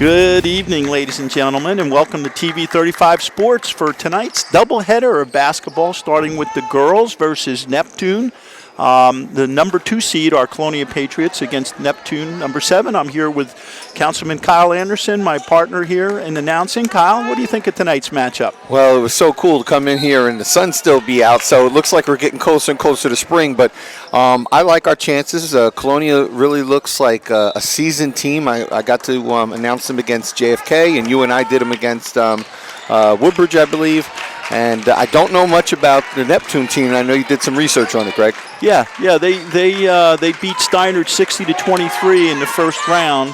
Good evening, ladies and gentlemen, and welcome to TV 35 Sports for tonight's doubleheader of basketball, starting with the girls versus Neptune. The number 2 seed, our Colonia Patriots, against Neptune, number 7. I'm here with Councilman Kyle Anderson, my partner here in announcing. Kyle, what do you think of tonight's matchup? Well, it was so cool to come in here and the sun still be out, so it looks like we're getting closer and closer to spring. But I like our chances. Colonia really looks like a seasoned team. I got to announce them against JFK, and you and I did them against Woodbridge, I believe. And I don't know much about the Neptune team. I know you did some research on it, Greg. Yeah, they beat Steinert 60-23 in the first round.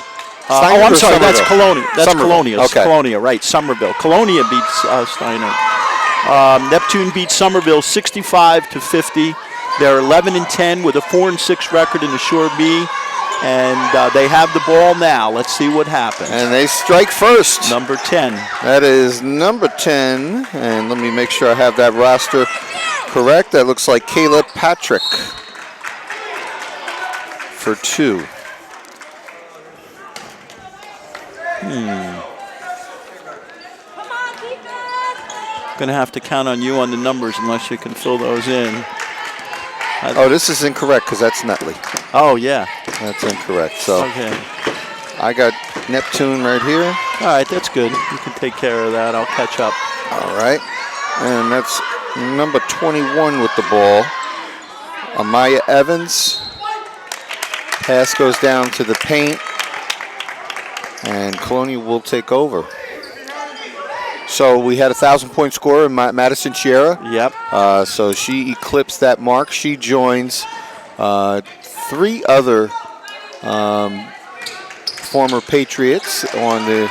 I'm sorry, that's Colonia. That's Colonia. Okay. Colonia, right? Somerville. Colonia beats Steinert. Neptune beats Somerville 65-50. They're 11-10 with a 4-6 record in the Shore B. And they have the ball now. Let's see what happens. And they strike first. Number 10. That is number 10. And let me make sure I have that roster correct. That looks like Kayla Patrick for 2. Going to have to count on you on the numbers unless you can fill those in. Oh, this is incorrect because that's Nutley. Oh, yeah. That's incorrect. So okay. I got Neptune right here. All right, that's good. You can take care of that. I'll catch up. All right. And that's number 21 with the ball. Amaya Evans. Pass goes down to the paint. And Colonia will take over. So we had a 1,000-point scorer in Madison Sierra. Yep. So she eclipsed that mark. She joins 3 other former Patriots on the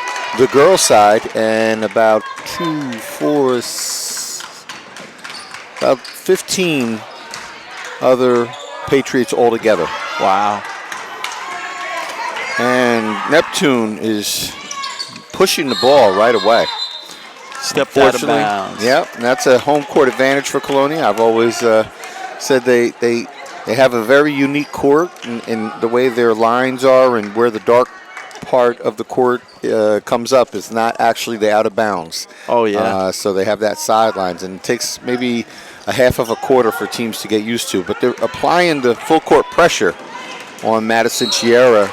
girls' side, and about 15 other Patriots altogether. Wow. And Neptune is pushing the ball right away. Stepped out of bounds. Yep, and that's a home court advantage for Colonia. I've always said they have a very unique court in the way their lines are, and where the dark part of the court comes up is not actually the out of bounds. Oh, yeah. So they have that sidelines, and it takes maybe a half of a quarter for teams to get used to. But they're applying the full court pressure on Madison Sierra.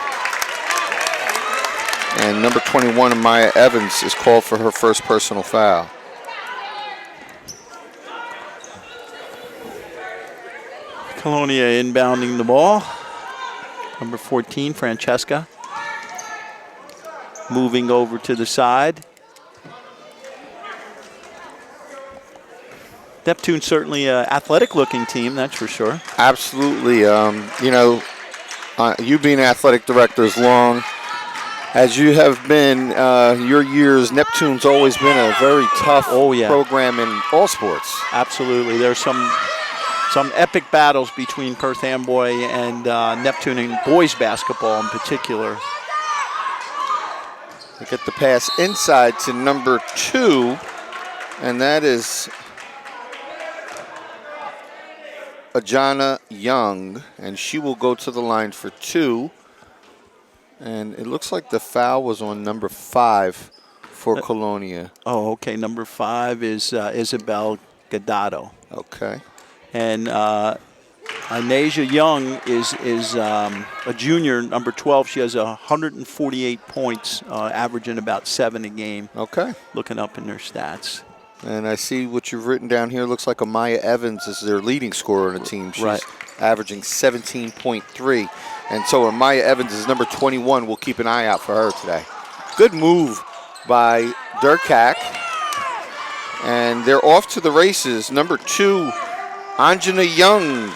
And number 21, Amaya Evans, is called for her first personal foul. Colonia inbounding the ball. Number 14, Francesca. Moving over to the side. Neptune certainly an athletic-looking team, that's for sure. Absolutely. You being an athletic director as long as you have been your years, Neptune's always been a very tough program in all sports. Absolutely. There's some epic battles between Perth Amboy and Neptune in boys basketball in particular. They get the pass inside to number 2, and that is Ajana Young, and she will go to the line for 2. And it looks like the foul was on number 5 for Colonia. Oh, okay. Number 5 is Isabel Gaddato. Okay. And Inasia Young is a junior, number 12. She has 148 points, averaging about 7 a game. Okay. Looking up in their stats. And I see what you've written down here. Looks like Amaya Evans is their leading scorer on the team. She's averaging 17.3. And so Amaya Evans is number 21. We'll keep an eye out for her today. Good move by Durkak. And they're off to the races. Number 2, Anjana Young.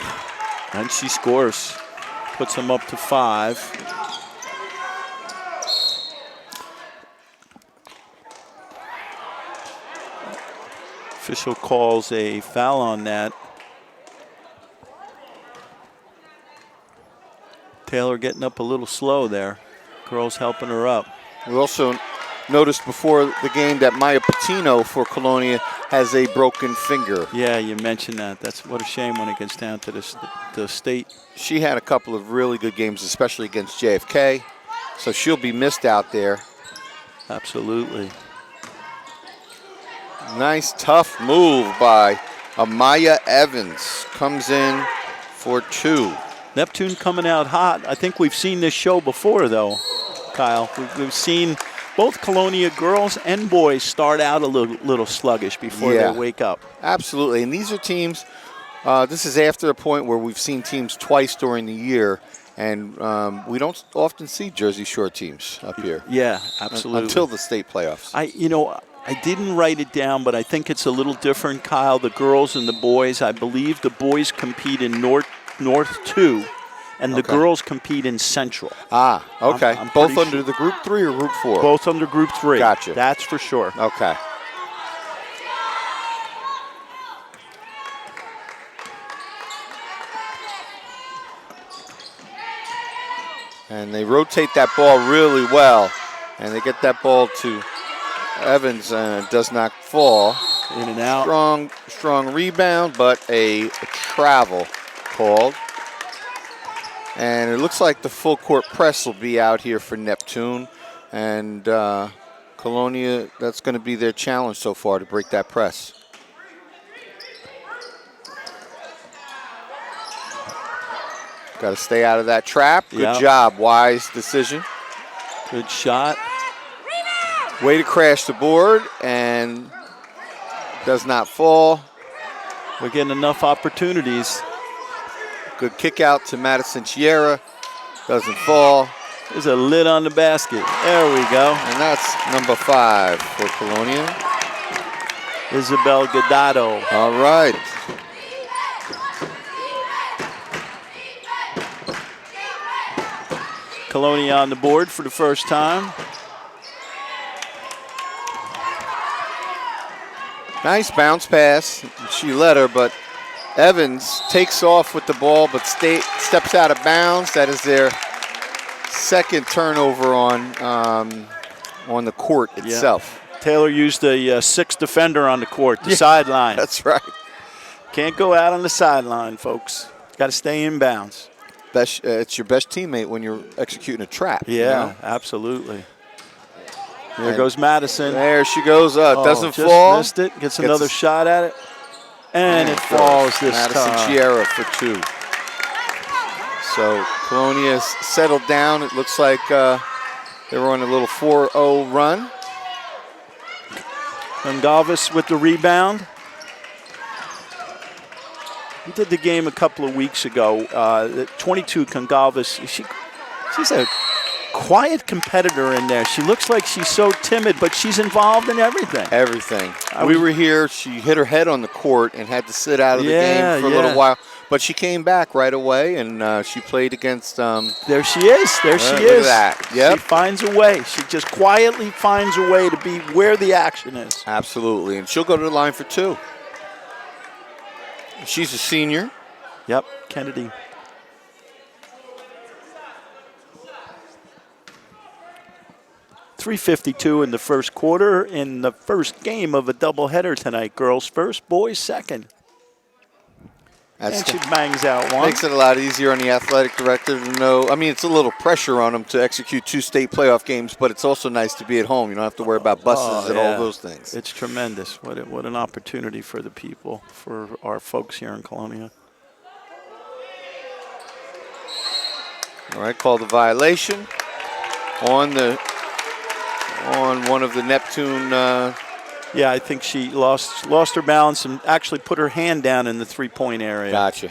And she scores. Puts them up to 5. Official calls a foul on that. Taylor getting up a little slow there. Girls helping her up. We also noticed before the game that Maya Patino for Colonia has a broken finger. Yeah, you mentioned that. That's what a shame when it gets down to the state. She had a couple of really good games, especially against JFK. So she'll be missed out there. Absolutely. Nice, tough move by Amaya Evans. Comes in for 2. Neptune coming out hot. I think we've seen this show before, though, Kyle. We've seen both Colonia girls and boys start out a little sluggish before they wake up. Absolutely. And these are teams, this is after a point where we've seen teams twice during the year, and we don't often see Jersey Shore teams up here. Yeah, absolutely. Until the state playoffs. I didn't write it down, but I think it's a little different, Kyle. The girls and the boys, I believe the boys compete in North 2, and the girls compete in Central. Ah, okay. I'm Both under the Group 3 or Group 4? Both under Group 3. Gotcha. That's for sure. Okay. And they rotate that ball really well, and they get that ball to Evans, and it does not fall. In and out. Strong rebound, but a travel called. And it looks like the full court press will be out here for Neptune. And Colonia, that's going to be their challenge so far, to break that press. Got to stay out of that trap. Good job. Wise decision. Good shot. Way to crash the board, and does not fall. We're getting enough opportunities. Good kick out to Madison Chiera. Doesn't fall. There's a lid on the basket. There we go. And that's number 5 for Colonia. Isabel Gadado. All right. Colonia on the board for the first time. Nice bounce pass. She let her, but Evans takes off with the ball, but steps out of bounds. That is their second turnover on the court itself. Yeah. Taylor used a 6th defender on the court, the sideline. That's right. Can't go out on the sideline, folks. Got to stay in bounds. It's your best teammate when you're executing a trap. Yeah, you know? Absolutely. There goes Madison. There she goes. Doesn't just fall. Missed it. Gets another shot at it. And it falls this Madison time. Chiera for 2. So Colonia's settled down. It looks like they were on a little 4-0 run. Gongalves with the rebound. We did the game a couple of weeks ago. 22 Gongalves. She's a quiet competitor in there. She looks like she's so timid, but she's involved in everything. Everything. We were here. She hit her head on the court and had to sit out of the game for a little while. But she came back right away, and she played against. There she is. There she is. Look at that. Yep. She finds a way. She just quietly finds a way to be where the action is. Absolutely. And she'll go to the line for 2. She's a senior. Yep, Kennedy. .352 in the first quarter in the first game of a doubleheader tonight. Girls first, boys second. And she bangs out one. Makes it a lot easier on the athletic director to know. I mean, it's a little pressure on them to execute 2 state playoff games, but it's also nice to be at home. You don't have to worry about buses and all those things. It's tremendous. What an opportunity for the people, for our folks here in Colonia. All right, called a violation on one of the Neptune. Yeah, I think she lost her balance and actually put her hand down in the three-point area. Gotcha.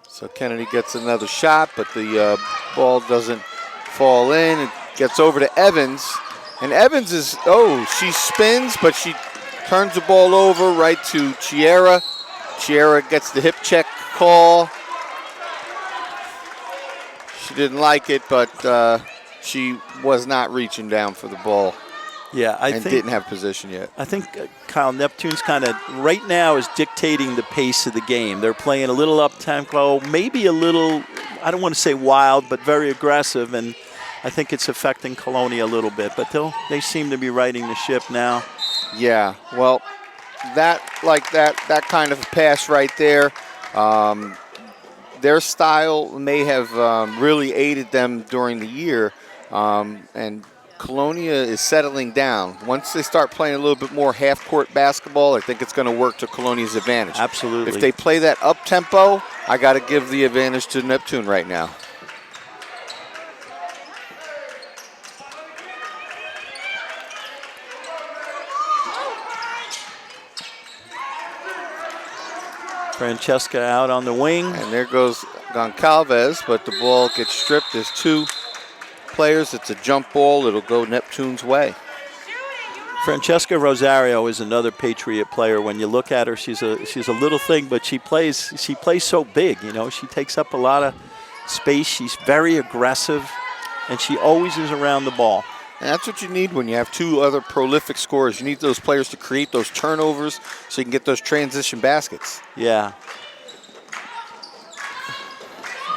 So Kennedy gets another shot, but the ball doesn't fall in. It gets over to Evans. And Evans is, she spins, but she turns the ball over right to Chiera. Chiera gets the hip check call. She didn't like it, but she was not reaching down for the ball. Yeah, I think didn't have position yet. I think Kyle, Neptune's kind of right now is dictating the pace of the game. They're playing a little up tempo, maybe a little, I don't want to say wild, but very aggressive, and I think it's affecting Colonia a little bit. But they seem to be riding the ship now. Yeah, well, that kind of pass right there Their style may have really aided them during the year, and Colonia is settling down. Once they start playing a little bit more half-court basketball, I think it's going to work to Colonia's advantage. Absolutely. If they play that up-tempo, I got to give the advantage to Neptune right now. Francesca out on the wing. And there goes Goncalves, but the ball gets stripped. There's two players. It's a jump ball. It'll go Neptune's way. Francesca Rosario is another Patriot player. When you look at her, she's a little thing, but she plays so big. You know, she takes up a lot of space. She's very aggressive, and she always is around the ball. And that's what you need when you have two other prolific scorers. You need those players to create those turnovers so you can get those transition baskets. Yeah.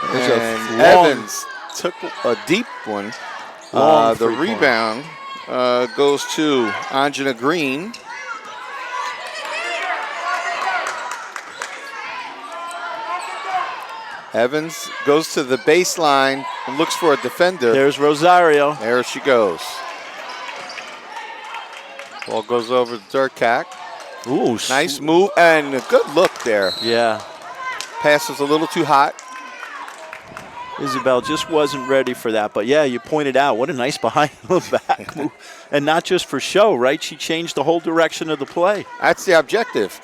And Evans took a deep one. The rebound goes to Anjana Green. Evans goes to the baseline and looks for a defender. There's Rosario. There she goes. Ball goes over to Durkak. Ooh, nice move and a good look there. Yeah. Pass was a little too hot. Isabel just wasn't ready for that. But, yeah, you pointed out what a nice behind-the-back move. And not just for show, right? She changed the whole direction of the play. That's the objective.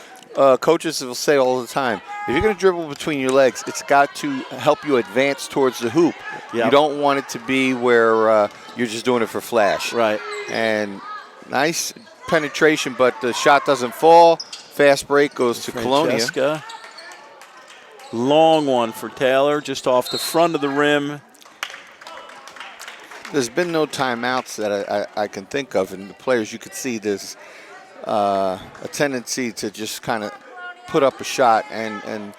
Coaches will say all the time, if you're going to dribble between your legs, it's got to help you advance towards the hoop. Yep. You don't want it to be where you're just doing it for flash. Right. And nice penetration, but the shot doesn't fall. Fast break goes to Colonia. Long one for Taylor, just off the front of the rim. There's been no timeouts that I can think of, and the players, you could see there's a tendency to just kind of put up a shot, and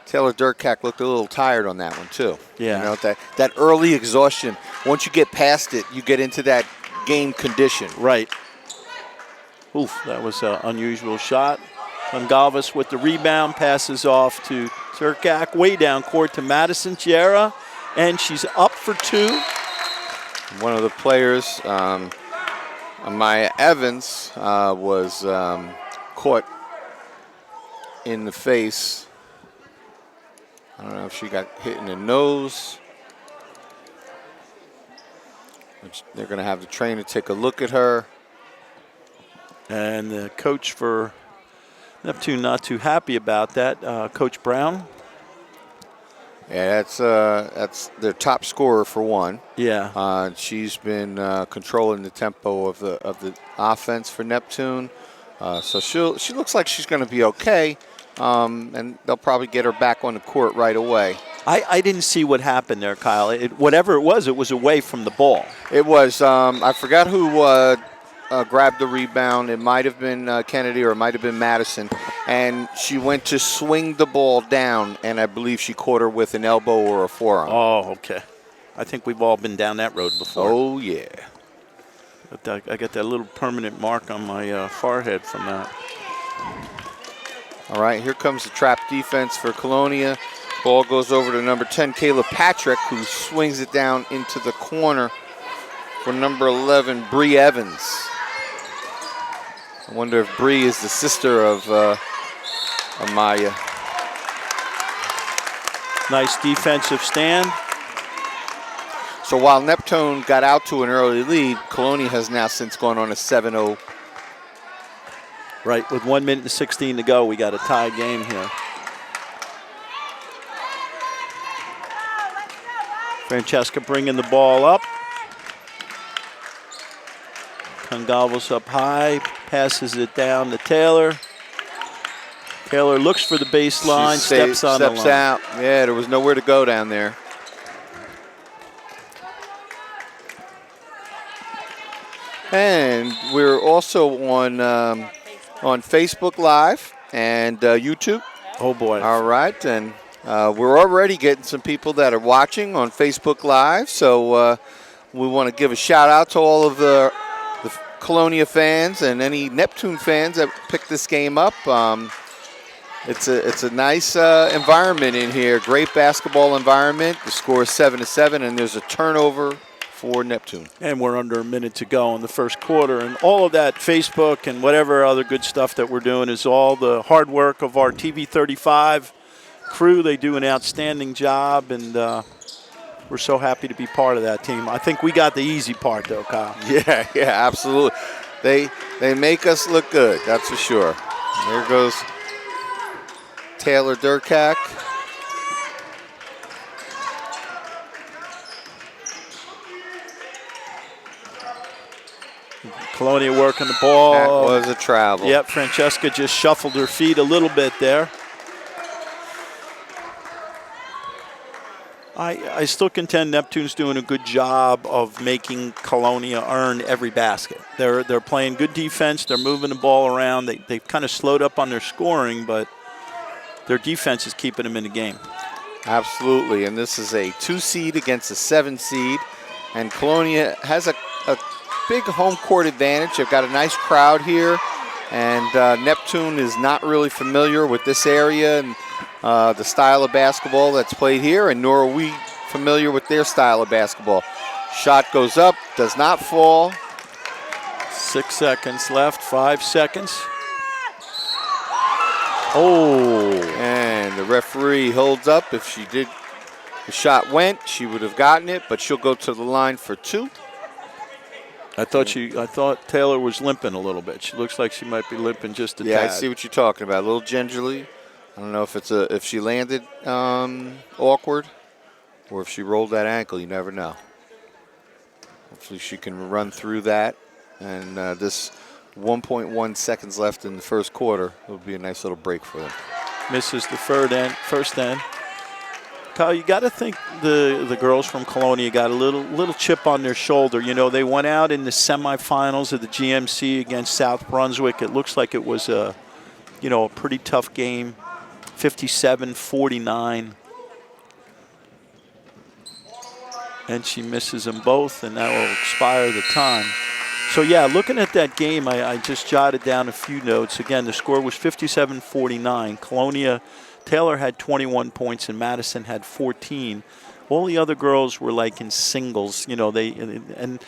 Taylor Durkak looked a little tired on that one too. Yeah. You know, that early exhaustion, once you get past it, you get into that game condition. Right. Oof, that was an unusual shot. Goncalves with the rebound, passes off to Durkak, way down court to Madison Chiara, and she's up for two. One of the players, Maya Evans, was caught in the face. I don't know if she got hit in the nose. They're going to have the trainer take a look at her. And the coach for Neptune not too happy about that, Coach Brown. Yeah, that's their top scorer for one. Yeah. She's been controlling the tempo of the offense for Neptune. So she looks like she's going to be okay, and they'll probably get her back on the court right away. I didn't see what happened there, Kyle. Whatever it was away from the ball. It was, I forgot who grabbed the rebound. It might have been Kennedy or it might have been Madison. And she went to swing the ball down, and I believe she caught her with an elbow or a forearm. Oh, okay. I think we've all been down that road before. Oh, yeah. But I got that little permanent mark on my forehead from that. All right, here comes the trap defense for Colonia. Ball goes over to number 10, Kayla Patrick, who swings it down into the corner for number 11, Bree Evans. I wonder if Bree is the sister of Amaya. Nice defensive stand. So while Neptune got out to an early lead, Colonia has now since gone on a 7-0. Right, with 1 minute and 16 to go, we got a tie game here. Francesca bringing the ball up. Goncalves up high, passes it down to Taylor. Taylor looks for the baseline, steps on the line. Steps out. Yeah, there was nowhere to go down there. And we're also on Facebook Live and YouTube. Oh, boy. All right, and we're already getting some people that are watching on Facebook Live, so we want to give a shout-out to all of the Colonia fans and any Neptune fans that picked this game up. It's a nice environment in here. Great basketball environment. The score is 7-7, and there's a turnover for Neptune. And we're under a minute to go in the first quarter. And all of that Facebook and whatever other good stuff that we're doing is all the hard work of our TV 35 crew. They do an outstanding job, and we're so happy to be part of that team. I think we got the easy part, though, Kyle. Yeah, absolutely. They make us look good, that's for sure. There goes Taylor Durkak. Colonia working the ball. That was a travel. Yep, Francesca just shuffled her feet a little bit there. I still contend Neptune's doing a good job of making Colonia earn every basket. They're playing good defense. They're moving the ball around. They've kind of slowed up on their scoring, but their defense is keeping them in the game. Absolutely, and this is a 2 seed against a 7 seed, and Colonia has a big home court advantage. They've got a nice crowd here, and Neptune is not really familiar with this area and the style of basketball that's played here, and nor are we familiar with their style of basketball. Shot goes up, does not fall. 6 seconds left, 5 seconds. Oh. And the referee holds up. If the shot went, she would have gotten it, but she'll go to the line for 2. I thought Taylor was limping a little bit. She looks like she might be limping just a tad. Yeah, I see what you're talking about. A little gingerly. I don't know if she landed awkward or if she rolled that ankle. You never know. Hopefully she can run through that. And this 1.1 seconds left in the first quarter will be a nice little break for them. Misses the first end. Kyle, you got to think the girls from Colonia got a little chip on their shoulder. You know, they went out in the semifinals of the GMC against South Brunswick. It looks like it was a pretty tough game, 57-49. And she misses them both, and that will expire the time. So, yeah, looking at that game, I just jotted down a few notes. Again, the score was 57-49. Colonia, Taylor had 21 points and Madison had 14. All the other girls were like in singles. You know, and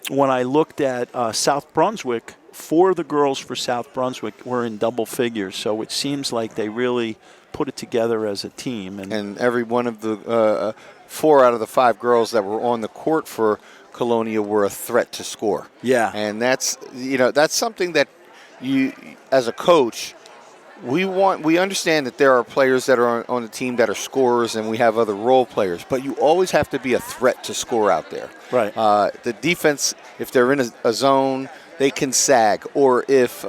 when I looked at South Brunswick, 4 of the girls for South Brunswick were in double figures. So it seems like they really put it together as a team. And every one of the 4 out of the 5 girls that were on the court for Colonia were a threat to score. Yeah. And that's something that you, as a coach, we understand that there are players that are on the team that are scorers, and we have other role players, but you always have to be a threat to score out there. Right. The defense, if they're in a zone, they can sag, or if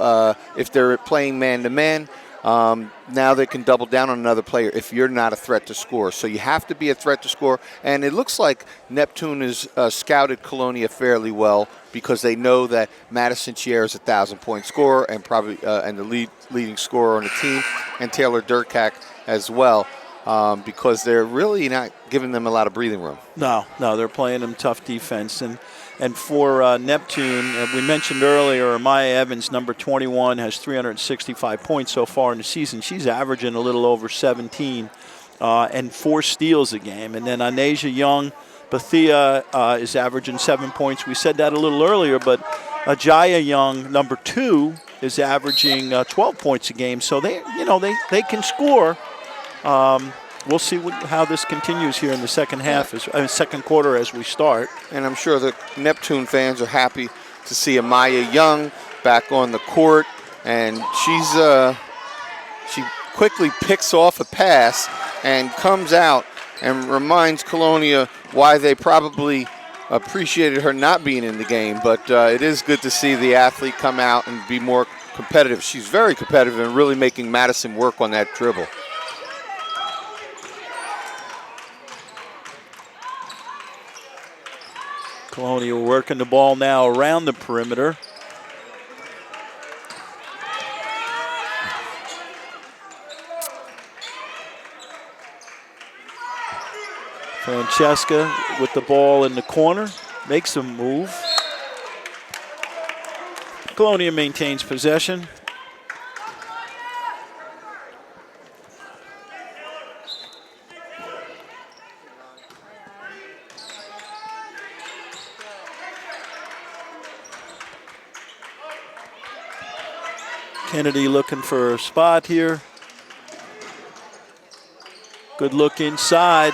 they're playing man-to-man, now they can double down on another player if you're not a threat to score. So you have to be a threat to score, and it looks like Neptune has scouted Colonia fairly well because they know that Madison Chier is a 1,000-point scorer and probably and the leading scorer on the team, and Taylor Durkak as well, because they're really not giving them a lot of breathing room. No, they're playing them tough defense. And for Neptune, we mentioned earlier, Maya Evans, number 21, has 365 points so far in the season. She's averaging a little over 17 and 4 steals a game. And then Anasia Young, Bethia is averaging 7 points. We said that a little earlier, but Ajaya Young, number 2, is averaging 12 points a game. So they can score. We'll see how this continues here in the second quarter as we start. And I'm sure the Neptune fans are happy to see Amaya Young back on the court, and she quickly picks off a pass and comes out and reminds Colonia why they probably appreciated her not being in the game. But it is good to see the athlete come out and be more competitive. She's very competitive and really making Madison work on that dribble. Colonia working the ball now around the perimeter. Francesca with the ball in the corner, makes a move. Colonia maintains possession. Kennedy looking for a spot here. Good look inside.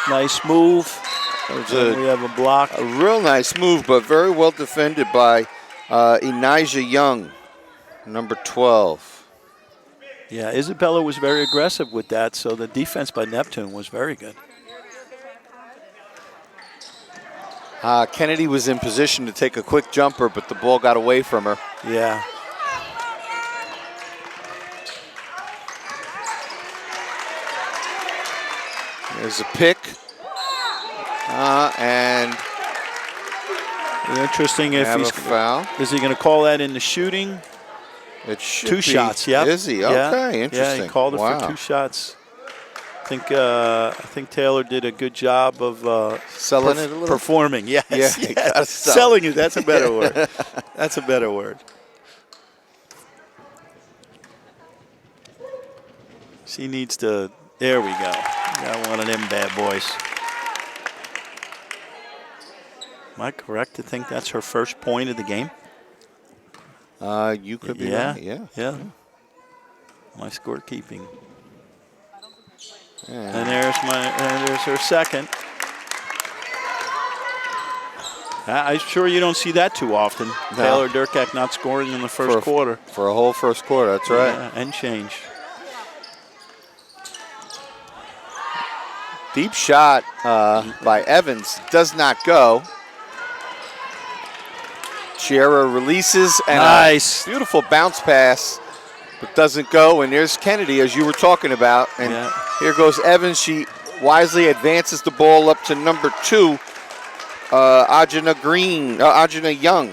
Nice move. We have a block. A real nice move, but very well defended by Inijah Young, number 12. Yeah, Isabella was very aggressive with that, so the defense by Neptune was very good. Kennedy was in position to take a quick jumper, but the ball got away from her. Yeah. There's a pick. And interesting if he's foul. Is he going to call that in the shooting? It should 2 be. shots, yeah. Is he? Okay, interesting. Yeah, he called it for 2 shots. I think Taylor did a good job of selling it a little. Performing, yes. Yeah, yes. Selling it. That's a better word. That's a better word. She needs to. There we go. Got one of them bad boys. Am I correct to think that's her first point of the game? You could be right. Yeah. My scorekeeping. Yeah. And there's her second. I'm sure you don't see that too often. No. Taylor Durkak not scoring in the first quarter. For a whole first quarter, that's right. Yeah, and change. Deep shot by Evans does not go. Sierra releases and nice. A beautiful bounce pass, but doesn't go. And there's Kennedy, as you were talking about. And here goes Evans. She wisely advances the ball up to number 2, Ajana Young,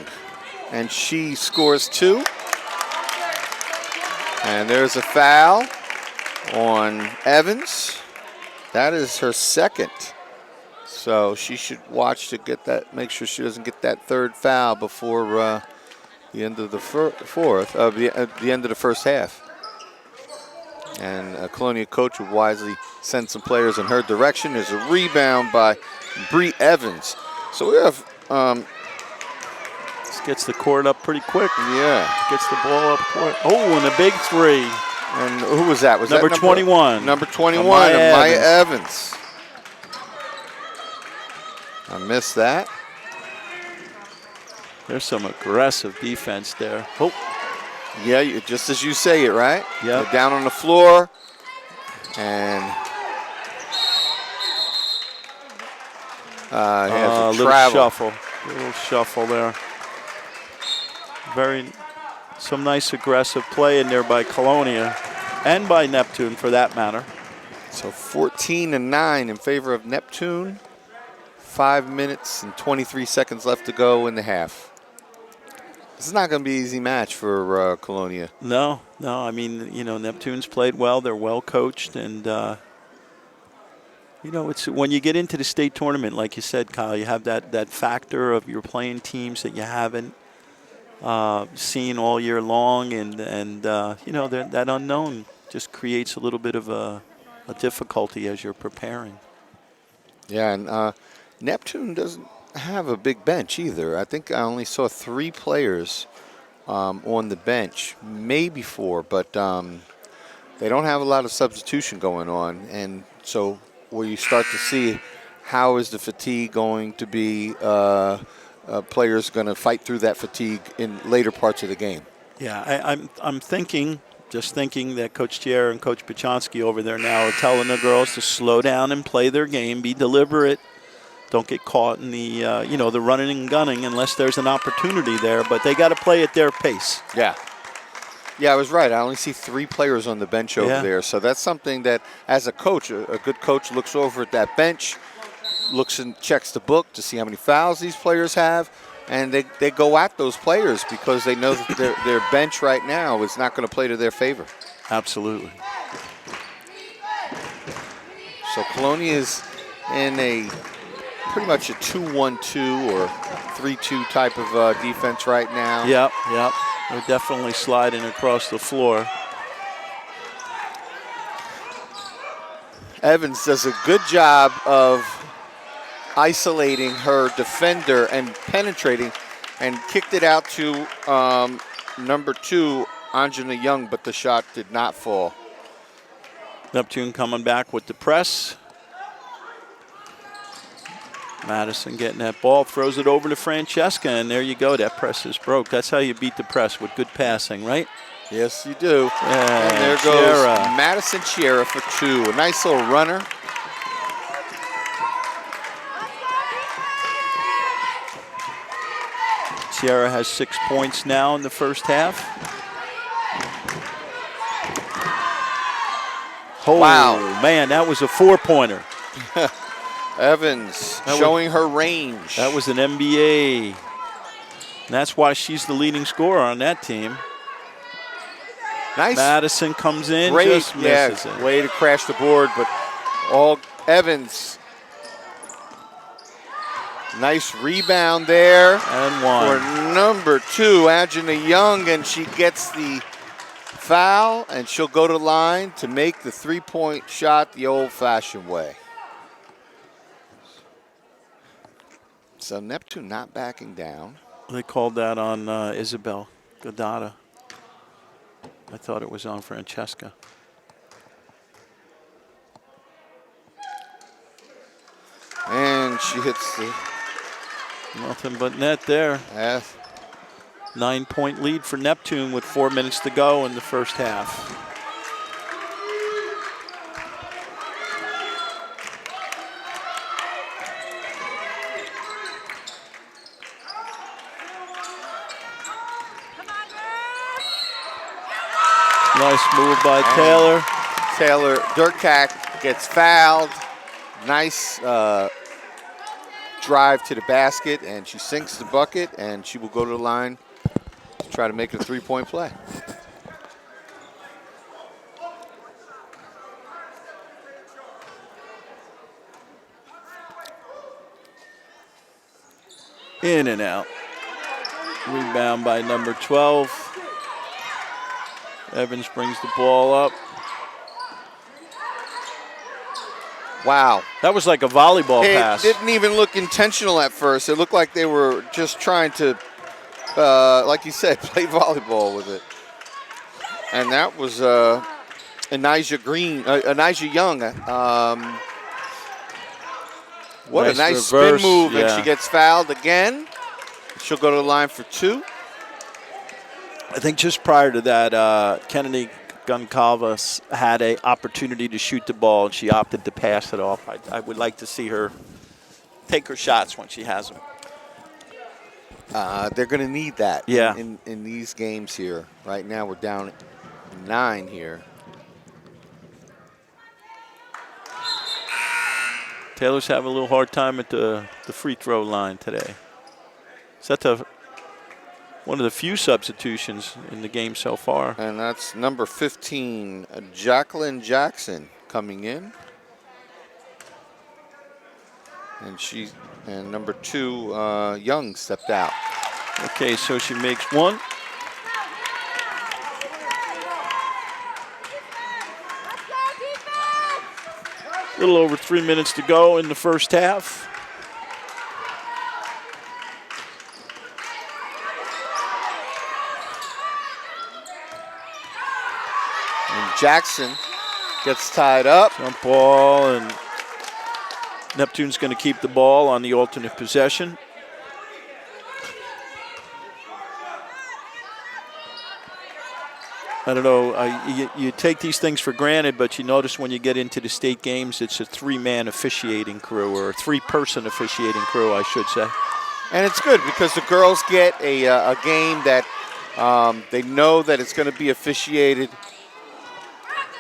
and she scores 2. And there's a foul on Evans. That is her second. So she should watch to get that, make sure she doesn't get that third foul before the end of the the end of the first half. And a Colonia coach would wisely send some players in her direction. There's a rebound by Bree Evans. So we have. This gets the court up pretty quick. Yeah. Gets the ball up court. Oh, and a big 3. And who was that? Was number that 21? Number 21, Maya Evans. I missed that. There's some aggressive defense there. Oh. Yeah, just as you say it, right? Yeah. They're down on the floor. And he has a travel. Little shuffle there. Some nice aggressive play in there by Colonia and by Neptune for that matter. So 14-9 in favor of Neptune. 5 minutes and 23 seconds left to go in the half. This is not going to be an easy match for Colonia. No. I mean, Neptune's played well. They're well coached, and it's when you get into the state tournament, like you said, Kyle, you have that factor of you're playing teams that you haven't seen all year long, and that unknown just creates a little bit of a difficulty as you're preparing. Yeah, and Neptune doesn't have a big bench either. I think I only saw 3 players on the bench, maybe 4, but they don't have a lot of substitution going on. And so where you start to see how is the fatigue going to be, players going to fight through that fatigue in later parts of the game. Yeah, I'm thinking that Coach Thier and Coach Pachonsky over there now are telling the girls to slow down and play their game, be deliberate. Don't get caught in the, the running and gunning unless there's an opportunity there. But they got to play at their pace. Yeah, I was right. I only see 3 players on the bench over there. So that's something that, as a coach, a good coach looks over at that bench, looks and checks the book to see how many fouls these players have. And they go at those players because they know that their bench right now is not going to play to their favor. Absolutely. So Colonia is in pretty much a 2-1-2 or 3-2 type of defense right now. Yep. They're definitely sliding across the floor. Evans does a good job of isolating her defender and penetrating, and kicked it out to number 2, Anjana Young, but the shot did not fall. Neptune coming back with the press. Madison getting that ball, throws it over to Francesca, and there you go. That press is broke. That's how you beat the press, with good passing, right? Yes, you do. Yeah, and there goes Madison Chiera for 2. A nice little runner. Chiera has 6 points now in the first half. Oh, wow. Man, that was a 4-pointer. Evans showing her range. That was an NBA. And that's why she's the leading scorer on that team. Nice. Madison comes in, great, just misses it. Way to crash the board, but all Evans. Nice rebound there. And one. For number 2, Anjana Young, and she gets the foul, and she'll go to the line to make the 3-point shot the old-fashioned way. So Neptune not backing down. They called that on Isabel Godata. I thought it was on Francesca. And she hits the... Nothing but net there. 9-point lead for Neptune with 4 minutes to go in the first half. Nice move by Taylor. Taylor Durkak gets fouled. Nice drive to the basket, and she sinks the bucket, and she will go to the line to try to make a 3-point play. In and out. Rebound by number 12. Evans brings the ball up. Wow. That was like a volleyball pass. It didn't even look intentional at first. It looked like they were just trying to, like you said, play volleyball with it. And that was Anijah Young. What a nice reverse, spin move, yeah. and she gets fouled again. She'll go to the line for 2. I think just prior to that, Kennedy Goncalves had an opportunity to shoot the ball, and she opted to pass it off. I would like to see her take her shots when she has them. They're going to need that in these games here. Right now we're down 9 here. Taylor's having a little hard time at the free throw line today. Is that one of the few substitutions in the game so far? And that's number 15, Jacqueline Jackson, coming in. And number 2, Young stepped out. Okay, so she makes 1. A little over 3 minutes to go in the first half. And Jackson gets tied up. Jump ball, and Neptune's going to keep the ball on the alternate possession. I don't know, you take these things for granted, but you notice when you get into the state games, it's a 3-man officiating crew, or a 3-person officiating crew, I should say. And it's good because the girls get a game that they know that it's going to be officiated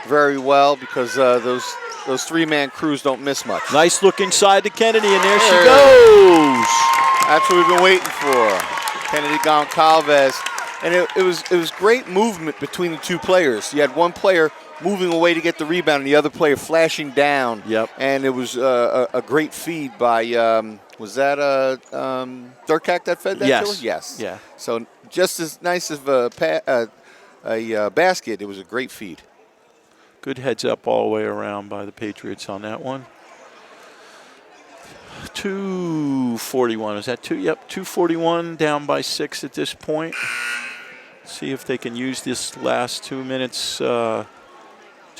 very well, because those 3-man crews don't miss much. Nice look inside to Kennedy, and there she goes. That's what we've been waiting for. Kennedy Goncalves. And it was great movement between the 2 players. You had one player moving away to get the rebound, and the other player flashing down. Yep. And it was a great feed by, was that Durkak that fed that to her? Yes. Yeah. So just as nice as a basket, it was a great feed. Good heads up all the way around by the Patriots on that one. 2:41, is that 2? Yep, 2:41, down by 6 at this point. See if they can use this last 2 minutes to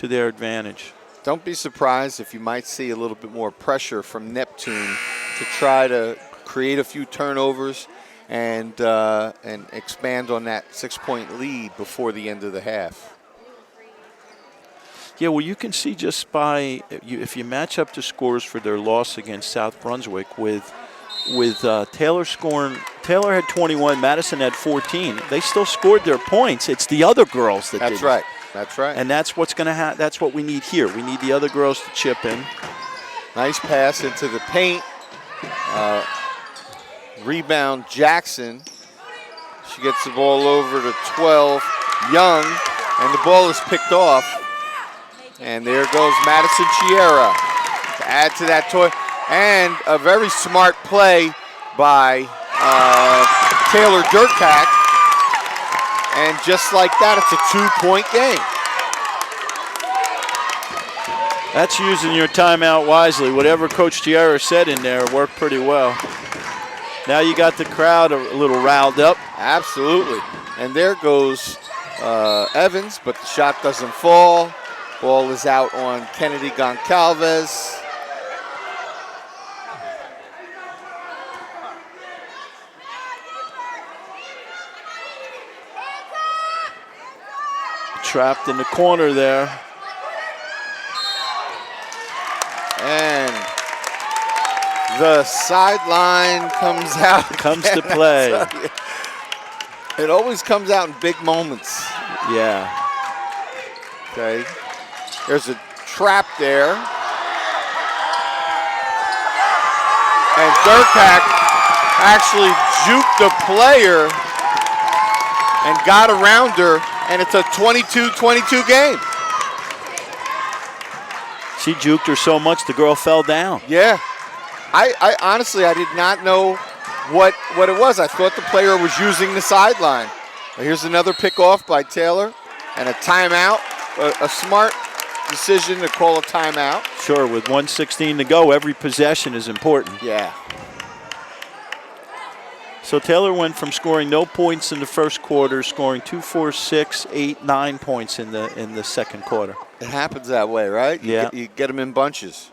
their advantage. Don't be surprised if you might see a little bit more pressure from Neptune to try to create a few turnovers and expand on that 6-point lead before the end of the half. Yeah, well, you can see just by if you match up the scores for their loss against South Brunswick with Taylor scoring. Taylor had 21, Madison had 14. They still scored their points. It's the other girls that didn't. That's right. That's right. And that's what's going to happen. That's what we need here. We need the other girls to chip in. Nice pass into the paint. Rebound Jackson. She gets the ball over to 12. Young, and the ball is picked off. And there goes Madison Chiera to add to that toy. And a very smart play by Taylor Durkak. And just like that, it's a 2-point game. That's using your timeout wisely. Whatever Coach Chiera said in there worked pretty well. Now you got the crowd a little riled up. Absolutely. And there goes Evans, but the shot doesn't fall. Ball is out on Kennedy Goncalves. Trapped in the corner there. And the sideline comes out. Comes to play. It always comes out in big moments. Yeah. Okay. There's a trap there. And Durkak actually juked the player and got around her, and it's a 22-22 game. She juked her so much the girl fell down. Yeah. I honestly, I did not know what it was. I thought the player was using the sideline. Here's another pick off by Taylor and a timeout. A smart decision to call a timeout. Sure, with 1:16 to go, every possession is important. Yeah. So Taylor went from scoring no points in the first quarter, scoring 2, 4, 6, 8, 9 points in the second quarter. It happens that way, right? Yeah. You get them in bunches.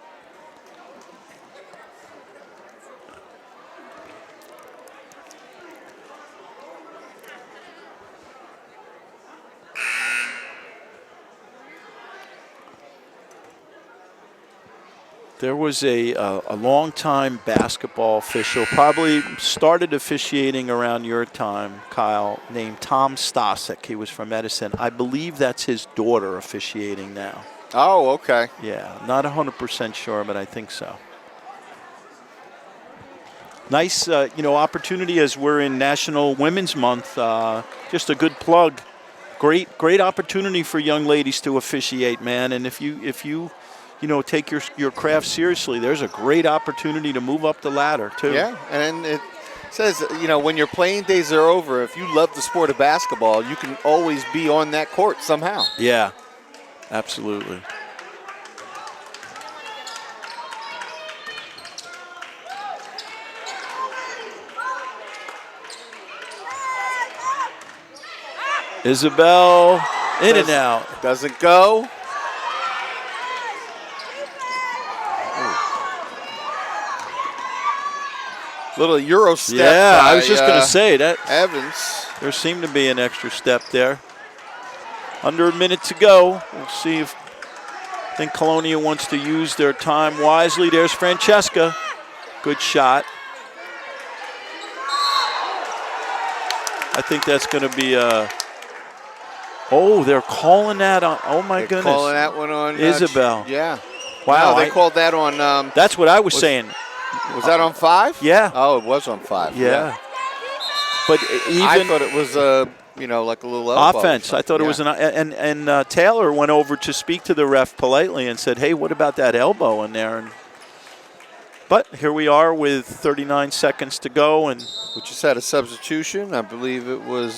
There was a long-time basketball official, probably started officiating around your time, Kyle, named Tom Stasek. He was from Edison. I believe that's his daughter officiating now. Oh, okay. Yeah, not 100% sure, but I think so. Nice, opportunity as we're in National Women's Month. Just a good plug. Great opportunity for young ladies to officiate, man. And if you take your craft seriously, there's a great opportunity to move up the ladder, too. Yeah, and it says, when your playing days are over, if you love the sport of basketball, you can always be on that court somehow. Yeah, absolutely. Isabel, in and out. Doesn't go. Little Euro step. Yeah, I was just going to say that. Evans. There seemed to be an extra step there. Under a minute to go. We'll see if I think Colonia wants to use their time wisely. There's Francesca. Good shot. I think that's going to be a. Oh, they're calling that on. Oh, my goodness. Calling that one on Isabel. Yeah. Wow. No, they called that on. That's what I was saying. Was that on 5? Yeah. Oh, it was on 5. Yeah. But even I thought it was like a little elbow offense. I thought it was and Taylor went over to speak to the ref politely and said, "Hey, what about that elbow in there?" But here we are with 39 seconds to go, and we just had a substitution. I believe it was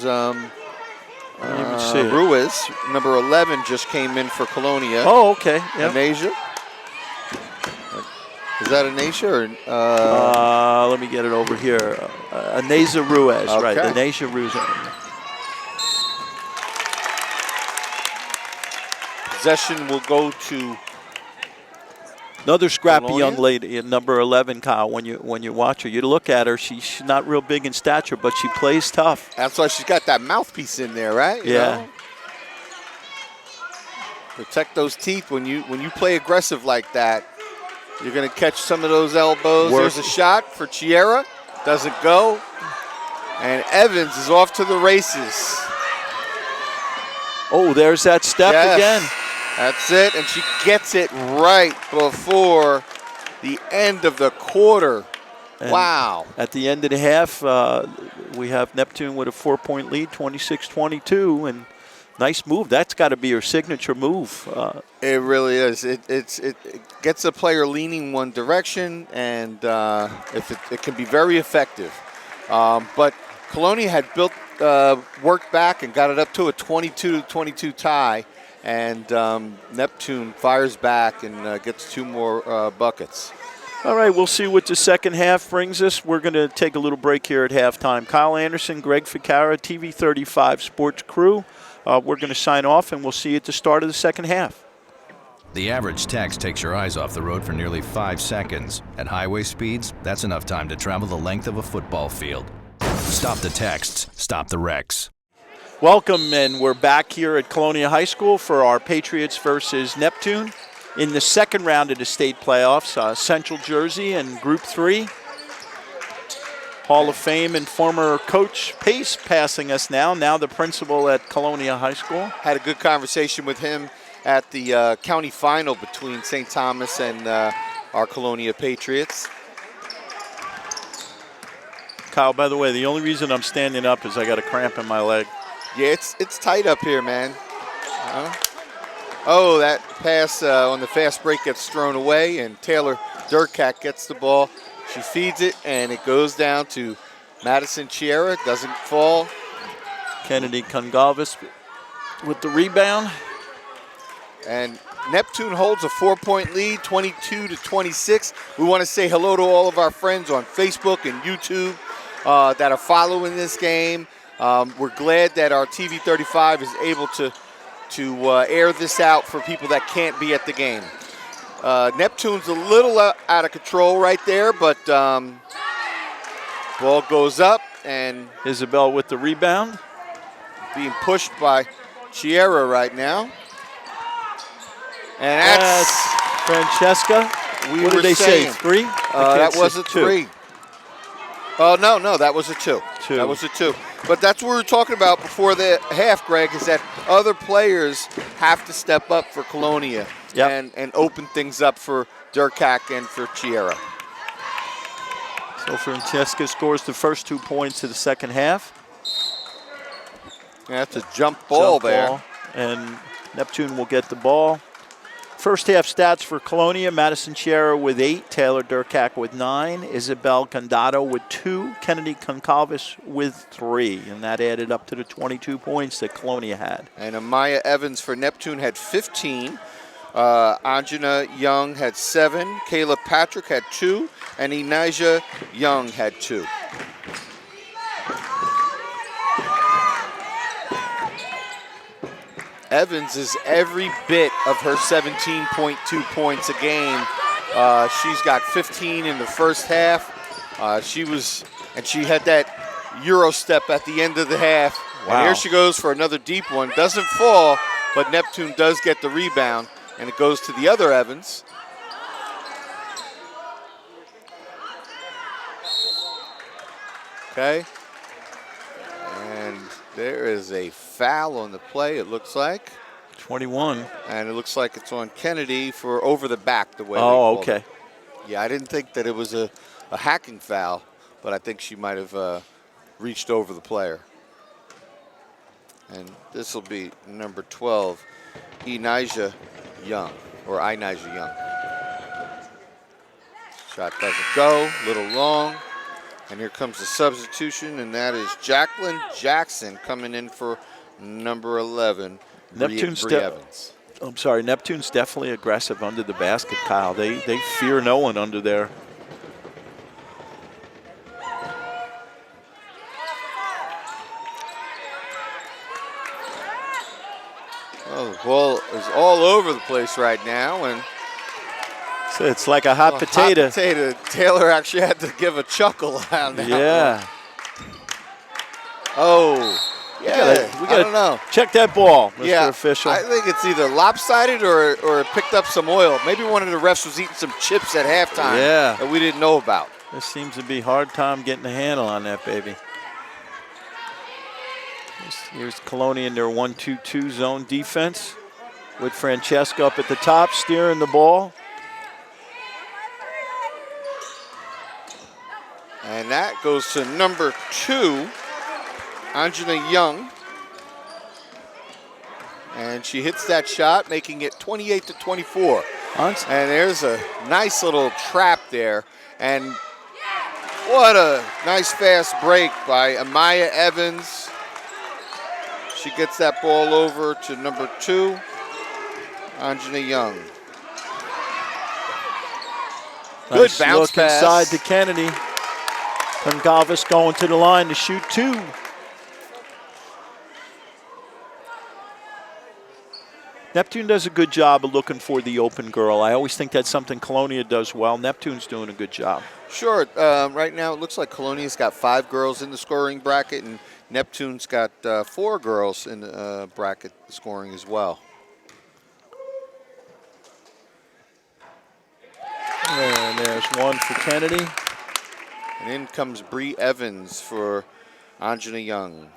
see Ruiz, number 11, just came in for Colonia. Oh, okay. Yep. Anasia. Is that Anasia or? Let me get it over here. Anasia Ruiz, okay. right? Anasia Ruiz. Possession will go to Another scrappy Colonia. young lady at number 11, Kyle. When you watch her, you look at her. She's not real big in stature, but she plays tough. That's why she's got that mouthpiece in there, right? You know? Protect those teeth when you play aggressive like that. You're going to catch some of those elbows. There's a shot for Chiera. Doesn't go. And Evans is off to the races. Oh, there's that step again. That's it, and she gets it right before the end of the quarter. And wow. At the end of the half, we have Neptune with a 4-point lead, 26-22, and nice move. That's got to be her signature move. It really is. It gets a player leaning one direction, and it can be very effective. But Colonia had worked back and got it up to a 22-22 tie. And Neptune fires back and gets 2 more buckets. All right, we'll see what the second half brings us. We're going to take a little break here at halftime. Kyle Anderson, Greg Ficara, TV 35 Sports Crew. We're going to sign off, and we'll see you at the start of the second half. The average text takes your eyes off the road for nearly 5 seconds. At highway speeds, that's enough time to travel the length of a football field. Stop the texts, stop the wrecks. Welcome, and we're back here at Colonia High School for our Patriots versus Neptune in the second round of the state playoffs. Central Jersey and Group 3. Hall of Fame and former coach Pace passing us now the principal at Colonia High School. Had a good conversation with him at the county final between St. Thomas and our Colonia Patriots. Kyle, by the way, the only reason I'm standing up is I got a cramp in my leg. Yeah, it's tight up here, man. Oh, that pass on the fast break gets thrown away, and Taylor Durkat gets the ball. She feeds it, and it goes down to Madison Chiera. Doesn't fall. Kennedy Congalvis with the rebound. And Neptune holds a 4-point lead, 22-26. We want to say hello to all of our friends on Facebook and YouTube that are following this game. We're glad that our TV 35 is able to air this out for people that can't be at the game. Neptune's a little out of control right there, but ball goes up, and Isabel with the rebound. Being pushed by Chiera right now. And that's Francesca. What did they say? 3? That was a 3. No, that was a 2. That was a 2. But that's what we were talking about before the half, Greg, is that other players have to step up for Colonia and open things up for Durkak and for Chiera. So Francesca scores the first 2 points of the second half. Yeah, that's a jump ball there. And Neptune will get the ball. First half stats for Colonia: Madison Chiera with 8, Taylor Durkak with 9, Isabel Condado with 2, Kennedy Concalvis with 3, and that added up to the 22 points that Colonia had. And Amaya Evans for Neptune had 15. Anjana Young had 7, Kayla Patrick had 2, and Enijah Young had 2. Evans is every bit of her 17.2 points a game. She's got 15 in the first half. She had that Euro step at the end of the half. Wow. And here she goes for another deep one. Doesn't fall, but Neptune does get the rebound, and it goes to the other Evans. Okay. And there is a foul on the play, it looks like. 21. And it looks like it's on Kennedy for over the back, the way Oh, okay. It. Yeah, I didn't think that it was a hacking foul, but I think she might have reached over the player. And this will be number 12, Enijah Young, or Enijah Young. Shot doesn't go, little long. And here comes the substitution, and that is Jacqueline Jackson coming in for number 11, Neptune's Bree Evans. I'm sorry, Neptune's definitely aggressive under the basket, Kyle. They fear no one under there. Oh, Well, the ball is all over the place right now, and So it's like a hot potato. Hot potato. Taylor actually had to give a chuckle on that Yeah. one. Oh, yeah. We I gotta don't know. check that ball, Mr. Yeah, Official. I think it's either lopsided or it picked up some oil. Maybe one of the refs was eating some chips at halftime that we didn't know about. There seems to be a hard time getting a handle on that baby. Here's Colonia in their 1-2-2 zone defense with Francesca up at the top, steering the ball. And that goes to number 2, Anjana Young. And she hits that shot, making it 28-24. And there's a nice little trap there. And what a nice fast break by Amaya Evans. She gets that ball over to number 2, Anjana Young. Good Nice bounce look pass. inside to Kennedy. Gonzalez going to the line to shoot 2. Neptune does a good job of looking for the open girl. I always think that's something Colonia does well. Neptune's doing a good job. Sure. Right now it looks like Colonia's got 5 girls in the scoring bracket, and Neptune's got 4 girls in the bracket scoring as well. And there's one for Kennedy. And in comes Bree Evans for Anjana Young.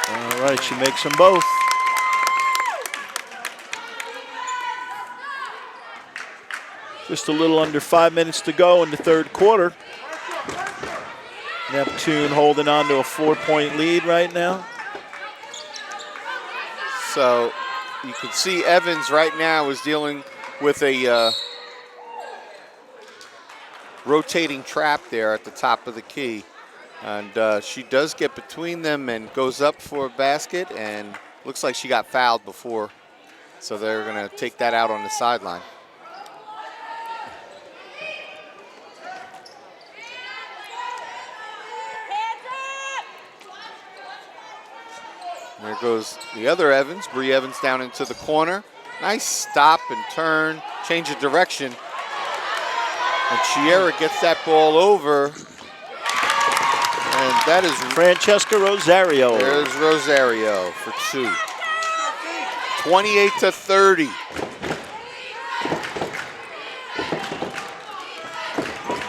All right, she makes them both. Just a little under 5 minutes to go in the third quarter. Neptune holding on to a 4-point lead right now. So you can see Evans right now is dealing with a rotating trap there at the top of the key. And she does get between them and goes up for a basket, and looks like she got fouled before. So they're going to take that out on the sideline. There goes the other Evans, Bree Evans down into the corner. Nice stop and turn, change of direction. And Chiera gets that ball over. And that is Francesca Rosario. There's Rosario for 2. 28-30.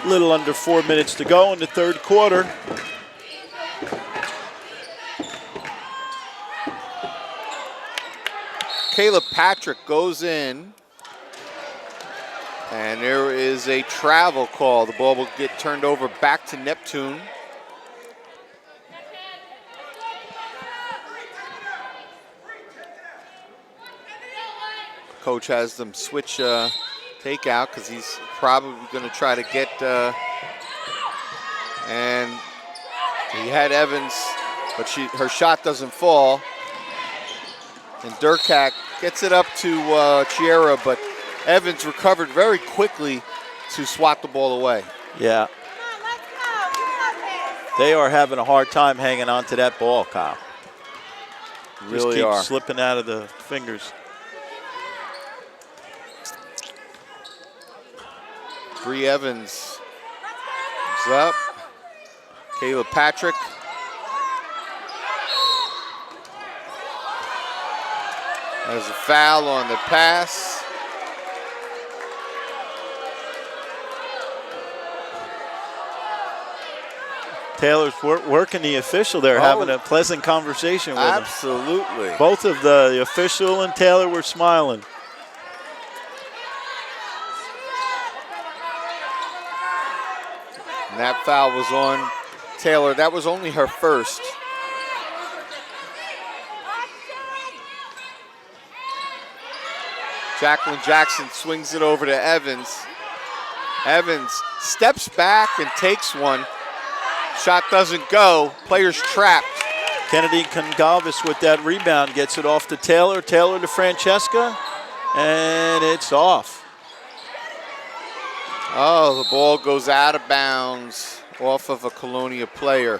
Little under 4 minutes to go in the third quarter. Kayla Patrick goes in, and there is a travel call. The ball will get turned over back to Neptune. Coach has them switch takeout because he's probably going to try to get, and he had Evans, but her shot doesn't fall. And Durkak gets it up to Chiera, but Evans recovered very quickly to swat the ball away. Yeah. They are having a hard time hanging on to that ball, Kyle. Really Just are. keep slipping out of the fingers. Bree Evans is up. Kayla Patrick. There's a foul on the pass. Taylor's working the official there, having a pleasant conversation with him. Absolutely. Both of the official and Taylor were smiling. And that foul was on Taylor. That was only her first. Jacqueline Jackson swings it over to Evans. Evans steps back and takes one. Shot doesn't go. Player's trapped. Kennedy Gonzalez with that rebound gets it off to Taylor. Taylor to Francesca, and it's off. Oh, the ball goes out of bounds off of a Colonia player.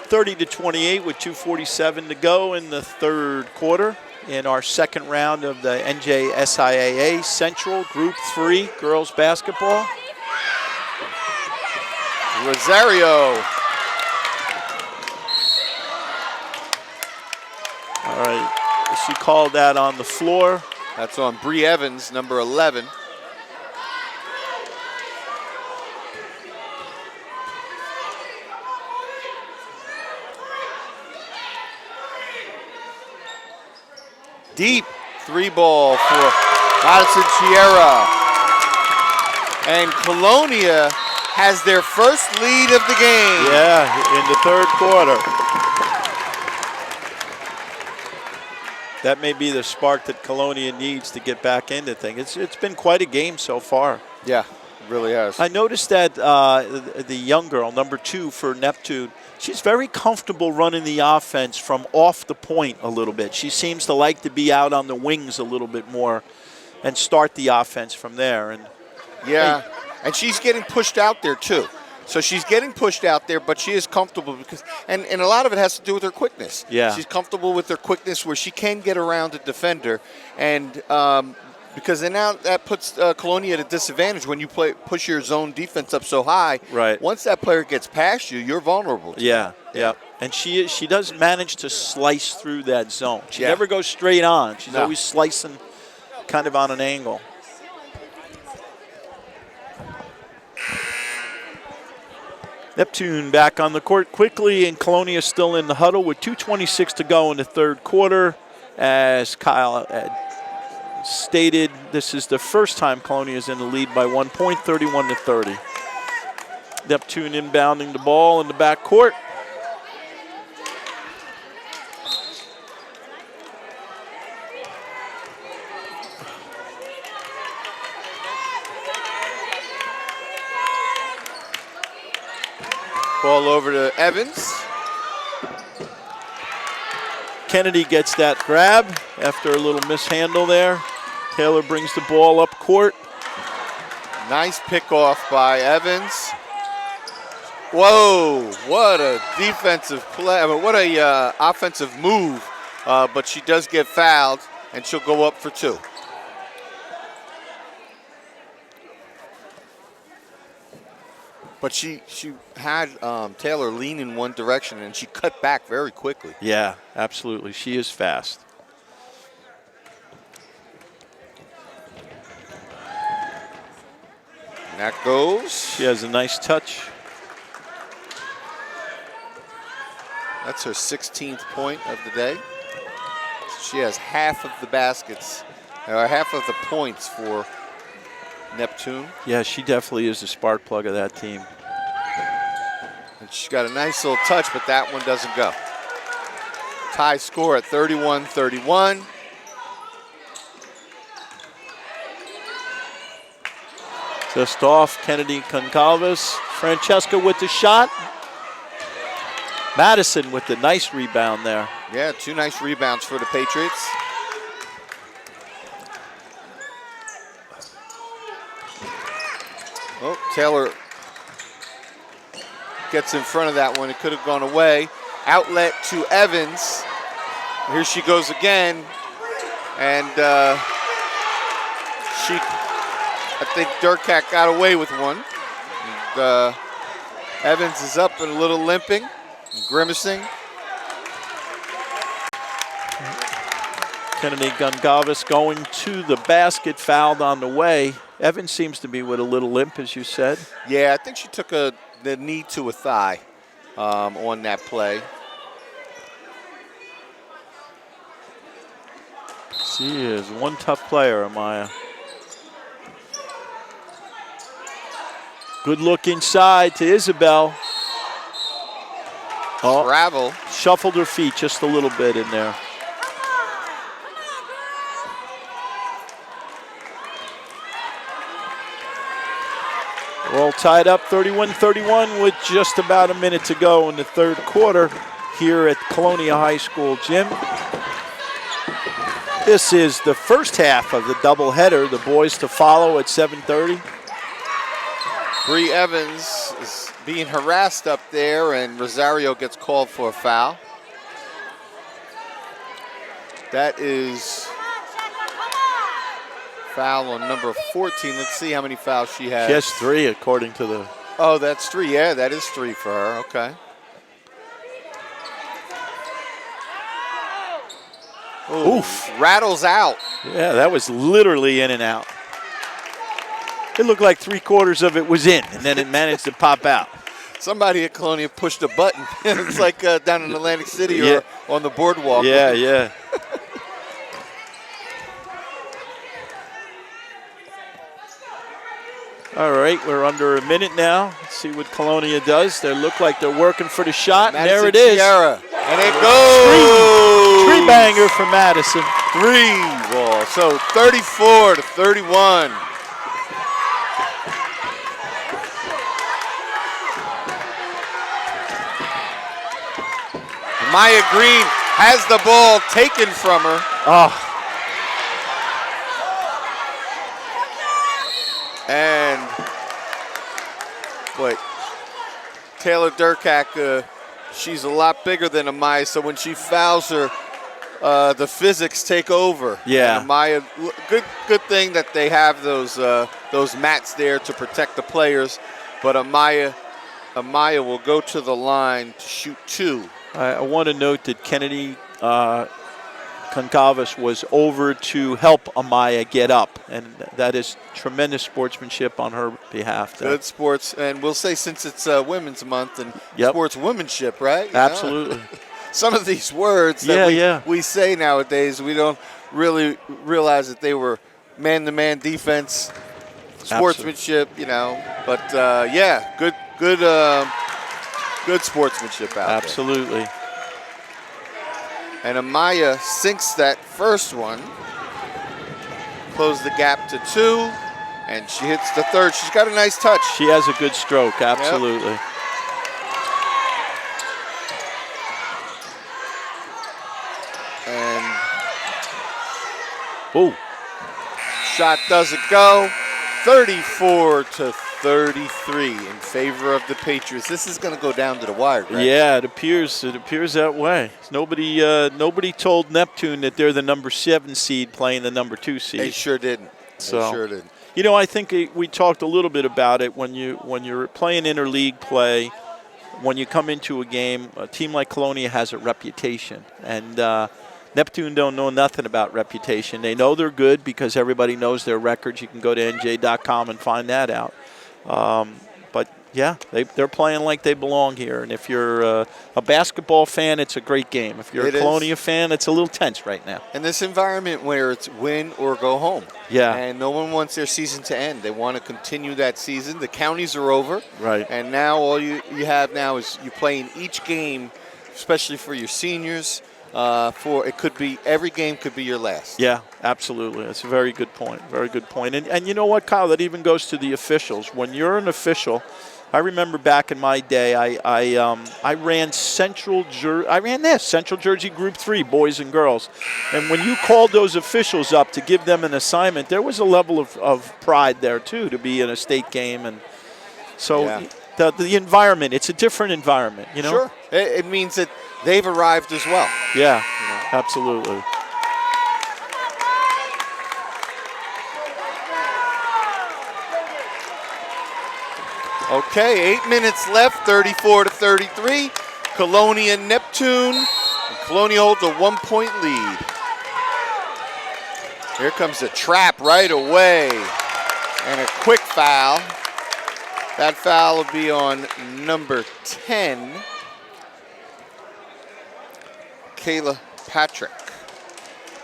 (30-28) with 2:47 to go in the third quarter in our second round of the NJSIAA Central Group 3 girls basketball. Rosario. All right, she called that on the floor. That's on Bree Evans, number 11. Deep three ball for Madison Sierra. And Colonia has their first lead of the game. Yeah, in the third quarter. That may be the spark that Colonia needs to get back into things. It's been quite a game so far. Yeah, it really has. I noticed that the young girl, number 2 for Neptune, she's very comfortable running the offense from off the point a little bit. She seems to like to be out on the wings a little bit more and start the offense from there. And yeah, and she's getting pushed out there too. So she's getting pushed out there, but she is comfortable because, and a lot of it has to do with her quickness. Yeah. She's comfortable with her quickness where she can get around a defender, and because then now that puts Colonia at a disadvantage when you push your zone defense up so high. Right. Once that player gets past you, you're vulnerable to yeah, them. And she does manage to slice through that zone. She Yeah. never goes straight on. She's No. always slicing kind of on an angle. Neptune back on the court quickly, and Colonia still in the huddle with 2:26 to go in the third quarter. As Kyle had stated, this is the first time Colonia is in the lead by 1 point, 31-30. Neptune inbounding the ball in the back court. Ball over to Evans. Kennedy gets that grab after a little mishandle there. Taylor brings the ball up court. Nice pickoff by Evans. Whoa, what a defensive play. I mean, what a offensive move. But she does get fouled, and she'll go up for 2. But she had Taylor lean in one direction, and she cut back very quickly. Yeah, absolutely. She is fast. And that goes. She has a nice touch. That's her 16th point of the day. She has half of the baskets, or half of the points for Neptune. Yeah, she definitely is the spark plug of that team. And she's got a nice little touch, but that one doesn't go. Tie score at 31-31. Just off, Kennedy Goncalves. Francesca with the shot. Madison with the nice rebound there. Yeah, 2 nice rebounds for the Patriots. Oh, Taylor gets in front of that one. It could have gone away. Outlet to Evans. Here she goes again. And I think Durkat got away with one. And, Evans is up and a little limping, grimacing. Kennedy Goncalves going to the basket, fouled on the way. Evans seems to be with a little limp, as you said. Yeah, I think she took the knee to a thigh on that play. She is one tough player, Amaya. Good look inside to Isabel. Oh, Travel. shuffled her feet just a little bit in there. We're all tied up 31-31 with just about a minute to go in the third quarter. here at Colonia High School gym. This is the first half of the doubleheader. The boys to follow at 7:30. Bree Evans is being harassed up there, and Rosario gets called for a foul. That is foul on number 14. Let's see how many fouls she has. She has 3 according to the... Oh, that's 3. Yeah, that is 3 for her. Okay. Ooh, Oof. Rattles out. Yeah, that was literally in and out. It looked like 3/4 of it was in, and then it managed to pop out. Somebody at Colonia pushed a button. It's like down in Atlantic City or on the boardwalk. Yeah, yeah. All right, we're under a minute now. Let's see what Colonia does. They look like they're working for the shot, and there it is. Sierra. And it goes. Tree banger for Madison. 3 ball. So 34-31. Maya Green has the ball taken from her. Oh, And, but Taylor Durkak, she's a lot bigger than Amaya, so when she fouls her, the physics take over. Yeah. And Amaya, good thing that they have those mats there to protect the players, but Amaya will go to the line to shoot 2. I want to note that Kennedy Concavas was over to help Amaya get up, and that is tremendous sportsmanship on her behalf. Good sports, and we'll say since it's Women's Month and Yep. sportswomanship, right? You know? Absolutely. Some of these words that we say nowadays, we don't really realize that they were man-to-man defense, sportsmanship, you know. But good sportsmanship out there. Absolutely. And Amaya sinks that first one, close the gap to 2, and she hits the third. She's got a nice touch. She has a good stroke, absolutely. Yep. And shot doesn't go. 34-33 in favor of the Patriots. This is going to go down to the wire, Greg. Yeah, it appears that way. Nobody told Neptune that they're the number 7 seed playing the number 2 seed. They sure didn't. You know, I think we talked a little bit about it when you're playing interleague play. When you come into a game, a team like Colonia has a reputation, and Neptune don't know nothing about reputation. They know they're good because everybody knows their records. You can go to NJ.com and find that out. But, yeah, they're playing like they belong here. And if you're a basketball fan, it's a great game. If you're a Colonia fan, it's a little tense right now. And this environment where it's win or go home. Yeah. And no one wants their season to end. They want to continue that season. The counties are over. Right. And now all you have now is you play in each game, especially for your seniors. Every game could be your last. Yeah, absolutely. That's a very good point. Very good point. And you know what, Kyle? That even goes to the officials. When you're an official, I remember back in my day, I ran Central Jersey Group 3, boys and girls. And when you called those officials up to give them an assignment, there was a level of pride there too to be in a state game. And so the environment, it's a different environment, you know? Sure. It means that they've arrived as well. Yeah, absolutely. Okay, 8 minutes left, 34-33. Colonia Neptune. And Colonia holds a 1-point lead. Here comes a trap right away. And a quick foul. That foul will be on number 10. Kayla Patrick.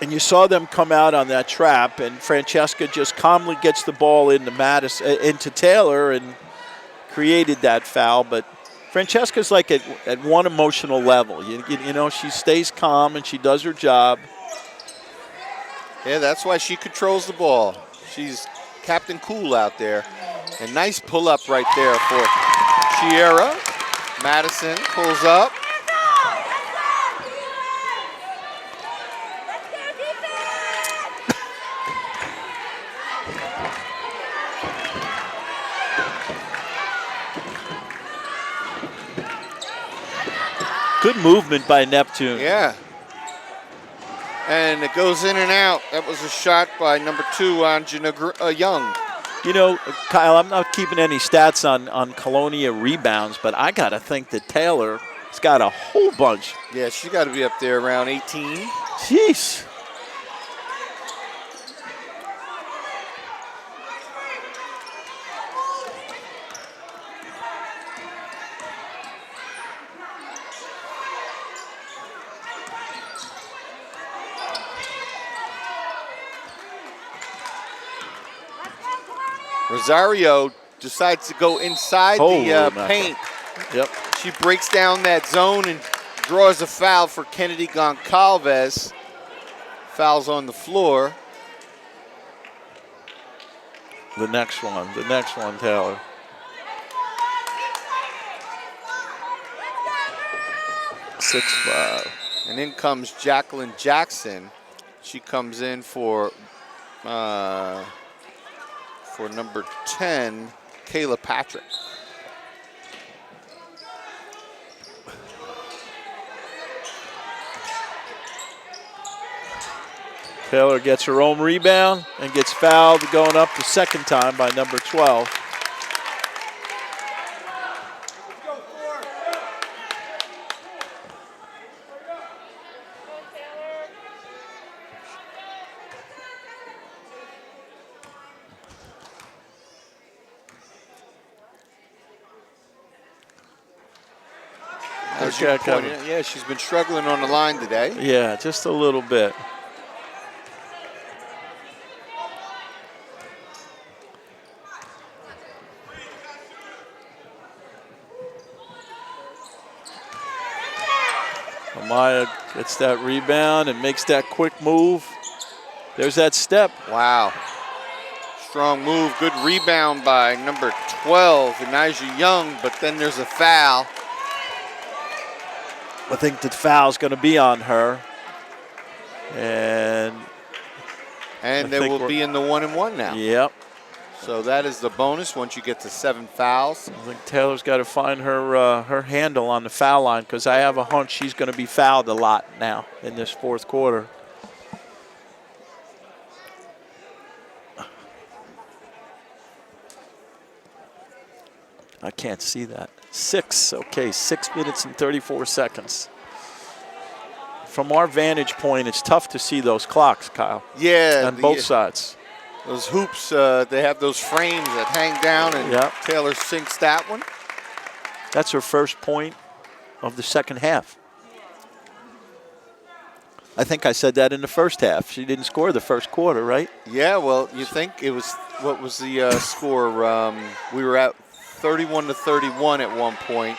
And you saw them come out on that trap, and Francesca just calmly gets the ball into Taylor and created that foul. But Francesca's like at one emotional level. You know, she stays calm and she does her job. Yeah, that's why she controls the ball. She's Captain Cool out there. And nice pull-up right there for Sierra. Madison pulls up. Good movement by Neptune. Yeah. And it goes in and out. That was a shot by number 2, Anjana Young. You know, Kyle, I'm not keeping any stats on Colonia rebounds, but I got to think that Taylor's got a whole bunch. Yeah, she got to be up there around 18. Jeez. Rosario decides to go inside the paint. Yep. She breaks down that zone and draws a foul for Kennedy Goncalves. Foul's on the floor. The next one, Taylor. Six, 5. And in comes Jacqueline Jackson. She comes in for number 10, Kayla Patrick. Taylor gets her own rebound and gets fouled going up the second time by number 12. As you pointed out, yeah, she's been struggling on the line today. Yeah, just a little bit. Amaya gets that rebound and makes that quick move. There's that step. Wow. Strong move, good rebound by number 12, Anijah Young, but then there's a foul. I think the foul's going to be on her. And they will be in the 1-and-1 now. Yep. So that is the bonus once you get to 7 fouls. I think Taylor's got to find her her handle on the foul line, because I have a hunch she's going to be fouled a lot now in this fourth quarter. I can't see that. 6, okay, 6 minutes and 34 seconds. From our vantage point, it's tough to see those clocks, Kyle. Yeah. On both sides. Those hoops, they have those frames that hang down, and Taylor sinks that one. That's her first point of the second half. I think I said that in the first half. She didn't score the first quarter, right? Yeah, well, you think it was, what was the score? We were at 31-31 at one point.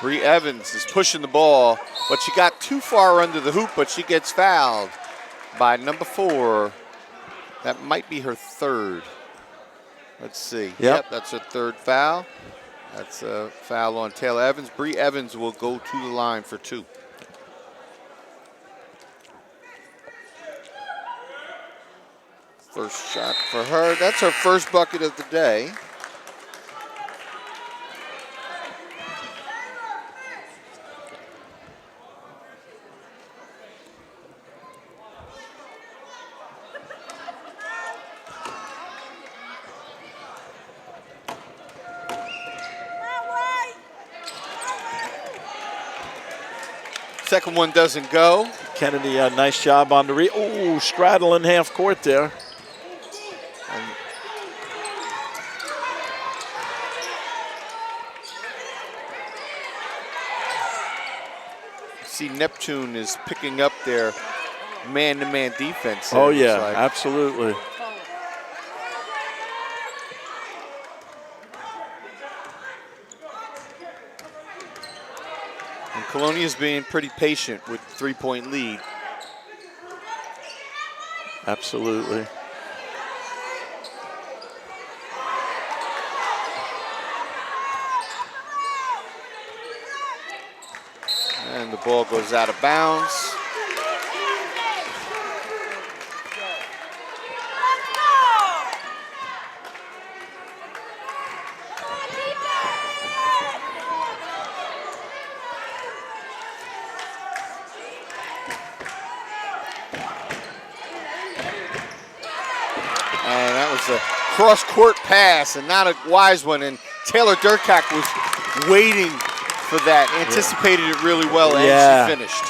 Bree Evans is pushing the ball, but she got too far under the hoop, but she gets fouled by number 4. That might be her third. Let's see. Yep, that's her third foul. That's a foul on Taylor Evans. Bree Evans will go to the line for 2. First shot for her. That's her first bucket of the day. Second one doesn't go. Kennedy, nice job on the straddling half court there. And see, Neptune is picking up their man-to-man defense. Oh, yeah, absolutely. And Colonia's being pretty patient with 3-point lead. Absolutely. And the ball goes out of bounds. was a cross-court pass and not a wise one. And Taylor Durkak was waiting for that, anticipated it really well, and she finished.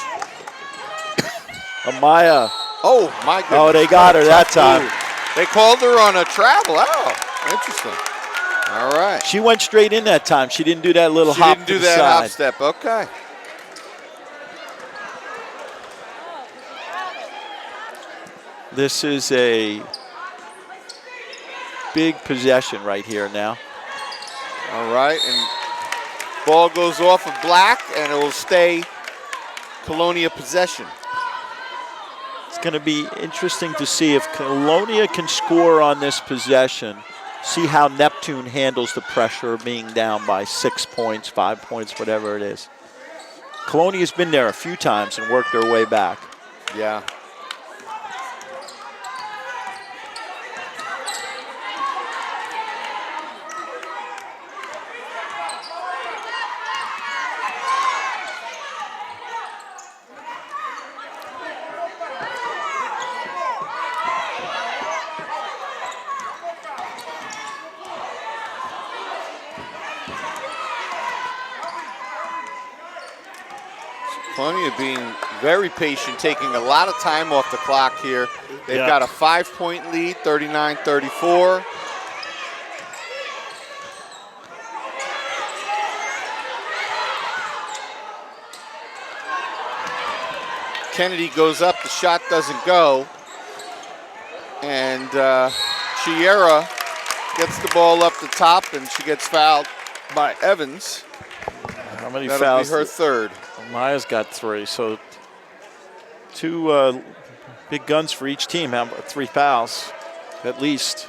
Amaya. Oh, my goodness. Oh, they got her that time. They called her on a travel. Oh, interesting. All right. She went straight in that time. She didn't do that little hop to the side. She didn't do that hop step. Okay. This is a big possession right here now. All right, and ball goes off of Black, and it will stay Colonia possession. It's going to be interesting to see if Colonia can score on this possession. See how Neptune handles the pressure of being down by 6 points, 5 points, whatever it is. Colonia's been there a few times and worked their way back. Yeah. Colonia being very patient, taking a lot of time off the clock here. They've got a 5-point lead, 39-34. Kennedy goes up, the shot doesn't go. And Chiera gets the ball up the top, and she gets fouled by Evans. How many That'll fouls? Be her third. Maya's got 3, so 2 big guns for each team. How about 3 fouls, at least.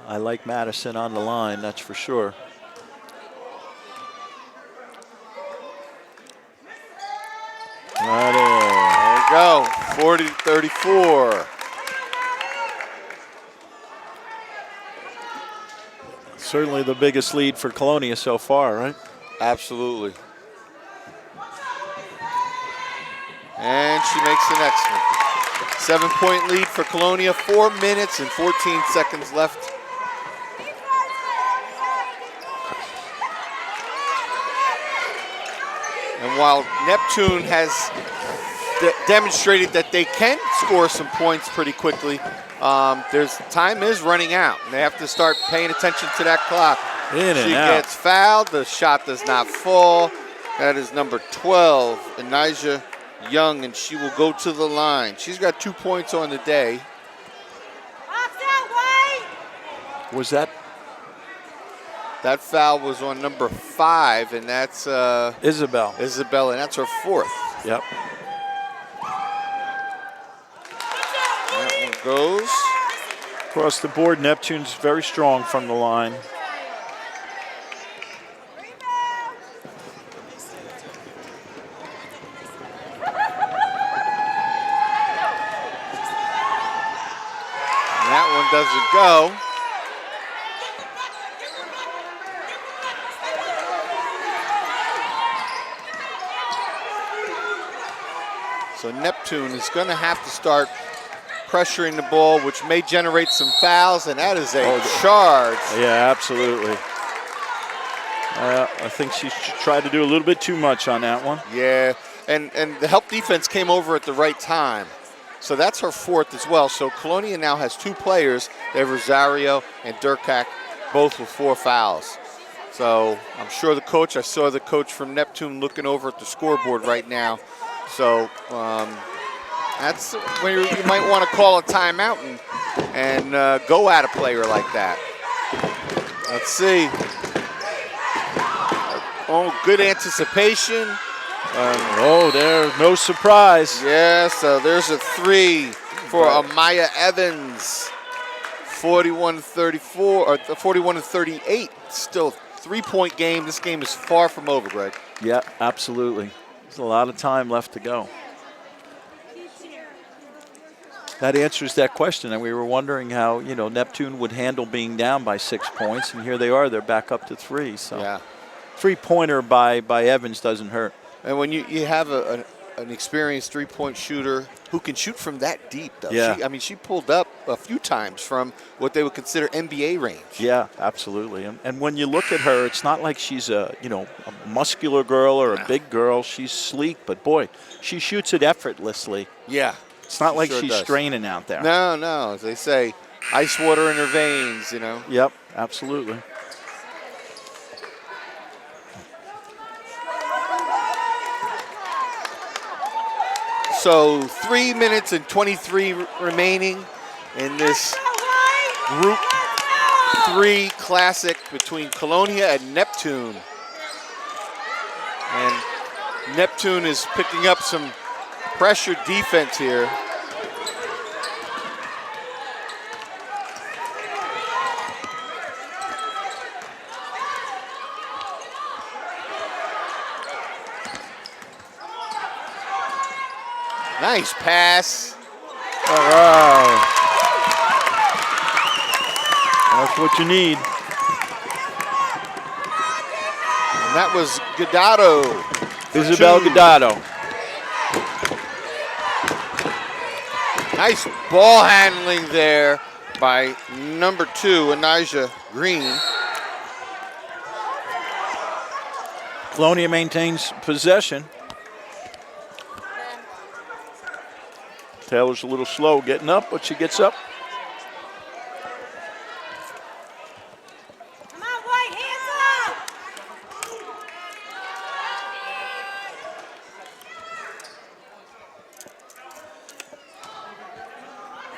I like Madison on the line, that's for sure. There you go, 40-34. Certainly the biggest lead for Colonia so far, right? Absolutely. And she makes the next one. 7-point lead for Colonia, 4 minutes and 14 seconds left. And while Neptune has demonstrated that they can score some points pretty quickly, time is running out. And they have to start paying attention to that clock. She gets fouled. The shot does not fall. That is number 12, Anijah Young, and she will go to the line. She's got 2 points on the day. Was that? That foul was on number 5, and that's Isabel. Isabel, and that's her 4th. Yep. That one goes. Across the board, Neptune's very strong from the line. And that one doesn't go. So Neptune is going to have to start pressuring the ball, which may generate some fouls, and that is a charge. Yeah, absolutely. I think she tried to do a little bit too much on that one. Yeah, and the help defense came over at the right time. So that's her 4th as well. So Colonia now has 2 players. They have Rosario and Durkak, both with 4 fouls. So I'm sure the coach, I saw the coach from Neptune looking over at the scoreboard right now. So that's when you might want to call a timeout and go at a player like that. Let's see. Oh, good anticipation. There, no surprise. Yeah, so there's a 3 for Amaya Evans. 41-34, or 41-38. Still 3-point game. This game is far from over, Greg. Yeah, absolutely. There's a lot of time left to go. That answers that question, and we were wondering how, Neptune would handle being down by 6 points, and here they are. They're back up to 3. So yeah, three-pointer by Evans doesn't hurt. And when you have an experienced three-point shooter who can shoot from that deep, though. Yeah. She pulled up a few times from what they would consider NBA range. Yeah, absolutely. And when you look at her, it's not like she's a muscular girl or a big girl. She's sleek, but boy, she shoots it effortlessly. Yeah. It's not like sure she's does. straining out there. No. As they say, ice water in her veins, Yep, absolutely. So 3 minutes and 23 remaining in this Group 3 classic between Colonia and Neptune. And Neptune is picking up some pressure defense here. Nice pass. Oh, wow. That's what you need. And that was Godado. Isabel Godado. Nice ball handling there by number 2, Anijah Green. Colonia maintains possession. Taylor's a little slow getting up, but she gets up. Come on, White, hands up!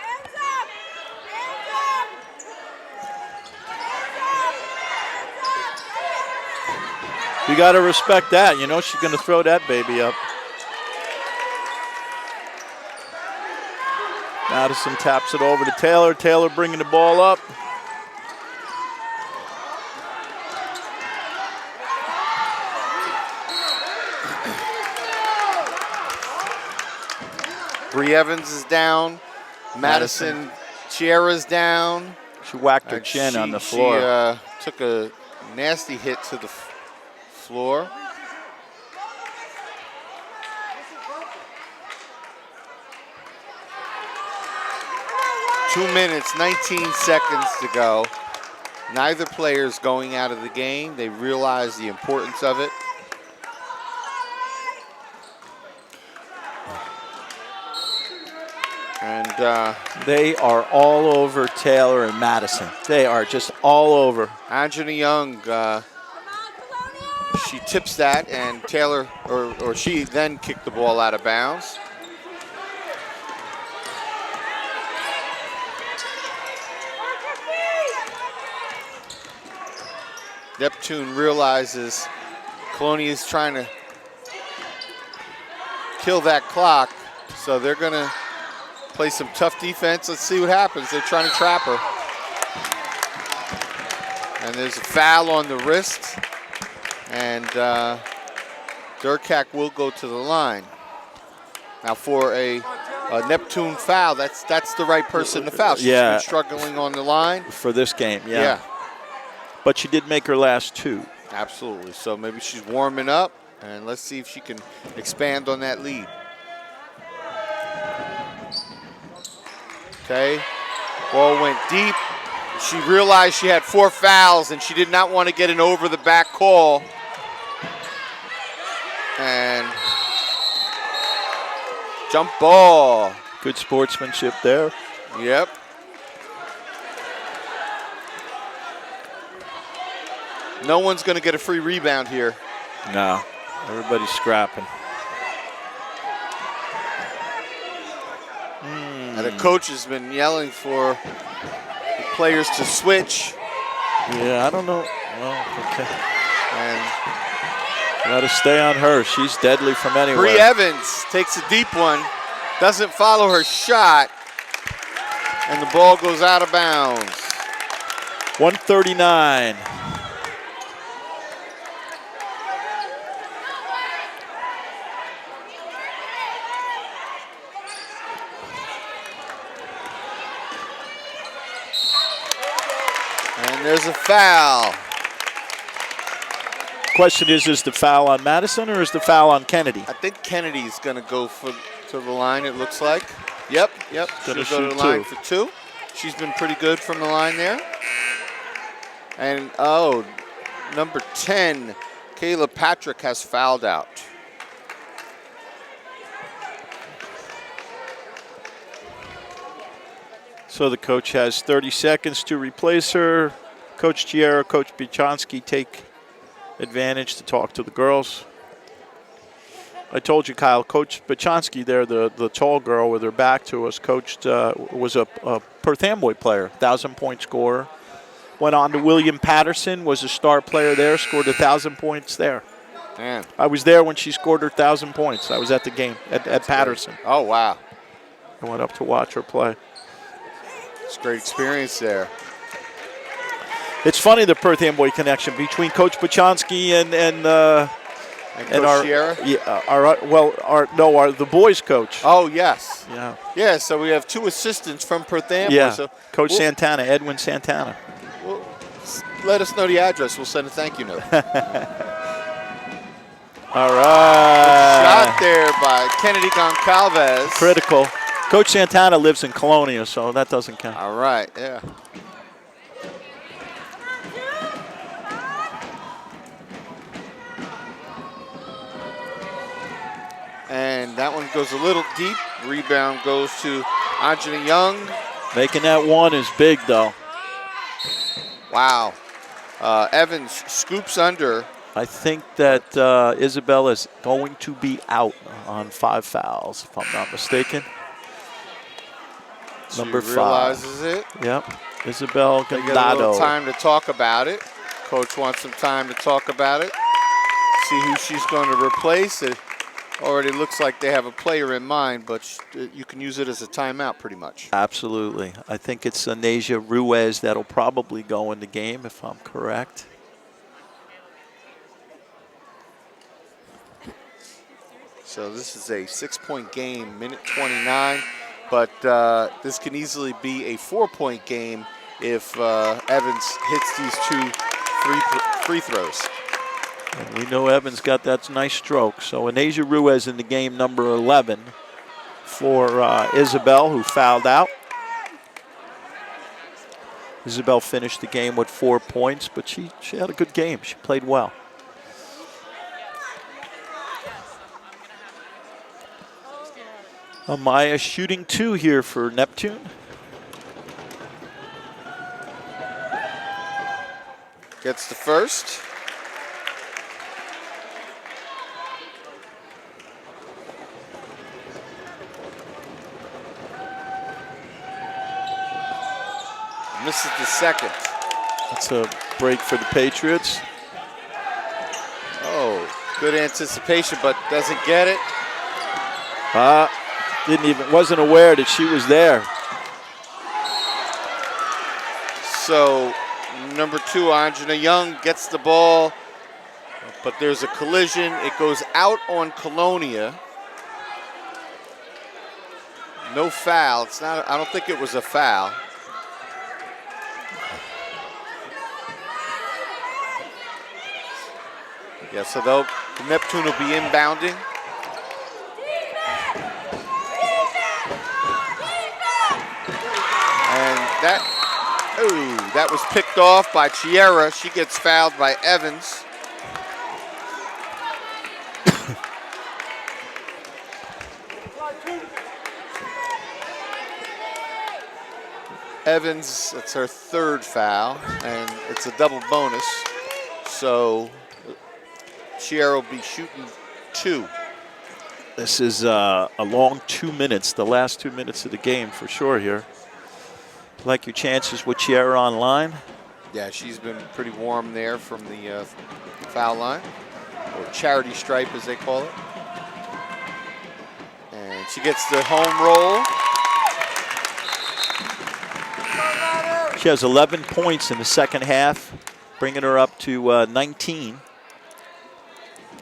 Hands up! Hands up! Hands up! You got to respect that. You know she's going to throw that baby up. Madison taps it over to Taylor. Taylor bringing the ball up. Bree Evans is down. Madison Chiara's down. She whacked her chin on the floor. She took a nasty hit to the floor. Two minutes, 19 seconds to go. Neither player's going out of the game. They realize the importance of it. And They are all over Taylor and Madison. They are just all over. Anjana Young, she tips that, and Taylor, or she then kicked the ball out of bounds. Neptune realizes Colonia is trying to kill that clock, so they're going to play some tough defense. Let's see what happens. They're trying to trap her. And there's a foul on the wrist, and Durkak will go to the line. Now for a Neptune foul, that's the right person to foul. She's been struggling on the line. For this game, yeah. But she did make her last two. Absolutely. So maybe she's warming up, and let's see if she can expand on that lead. Okay. Ball went deep. She realized she had 4 fouls, and she did not want to get an over-the-back call. And jump ball. Good sportsmanship there. Yep. No one's going to get a free rebound here. No, everybody's scrapping. And the coach has been yelling for the players to switch. Yeah, I don't know. Well, okay. And Got to stay on her. She's deadly from anywhere. Bree Evans takes a deep one, doesn't follow her shot, and the ball goes out of bounds. 139. And there's a foul. Question is the foul on Madison or is the foul on Kennedy? I think Kennedy's going to go to the line, it looks like. Yep. She'll go to shoot the line two. for 2. She's been pretty good from the line there. And, number 10, Kayla Patrick has fouled out. So the coach has 30 seconds to replace her. Coach Chiara, Coach Bichonsky take advantage to talk to the girls. I told you, Kyle, Coach Bichonsky there, the tall girl with her back to us, was a Perth Amboy player, 1,000-point scorer. Went on to William Patterson, was a star player there, scored 1,000 points there. Man. I was there when she scored her 1,000 points. I was at the game at Patterson. Great. Oh, wow. I went up to watch her play. It's a great experience there. It's funny, the Perth Amboy connection between Coach Bichonsky and Coach our Sierra? the boys coach. Oh, yes. Yeah. Yeah, so we have 2 assistants from Perth Amboy. Yeah. So Coach Santana, Edwin Santana. Let us know the address. We'll send a thank you note. All right. Shot there by Kennedy Goncalves. Critical. Coach Santana lives in Colonia, so that doesn't count. All right, yeah. And that one goes a little deep. Rebound goes to Anjana Young. Making that one is big, though. Wow. Evans scoops under. I think that Isabel is going to be out on 5 fouls, if I'm not mistaken. Number 5. Realizes it. Yep. Isabel They get a little Gandado. time to talk about it. Coach wants some time to talk about it. See who she's going to replace. It already looks like they have a player in mind, but you can use it as a timeout pretty much. Absolutely. I think it's Anasia Ruiz that'll probably go in the game, if I'm correct. So this is a 6-point game, minute 29, but this can easily be a 4-point game if Evans hits these 2 free throws. And we know Evans got that nice stroke. So Anasia Ruiz in the game, number 11 for Isabel, who fouled out. Isabel finished the game with 4 points, but she had a good game. She played well. Amaya shooting 2 here for Neptune. Gets the first. Misses the second. That's a break for the Patriots. Oh, good anticipation, but doesn't get it. Wasn't aware that she was there. So number 2, Anjana Young, gets the ball, but there's a collision. It goes out on Colonia. No foul. It's not. I don't think it was a foul. Yeah, so Neptune will be inbounding. And that was picked off by Chiara. She gets fouled by Evans. Evans, that's her 3rd foul, and it's a double bonus. So Chiara will be shooting 2. This is a long 2 minutes, the last 2 minutes of the game for sure here. Like your chances with Chiara on line? Yeah, she's been pretty warm there from the foul line, or charity stripe as they call it. And she gets the home roll. She has 11 points in the second half, bringing her up to 19.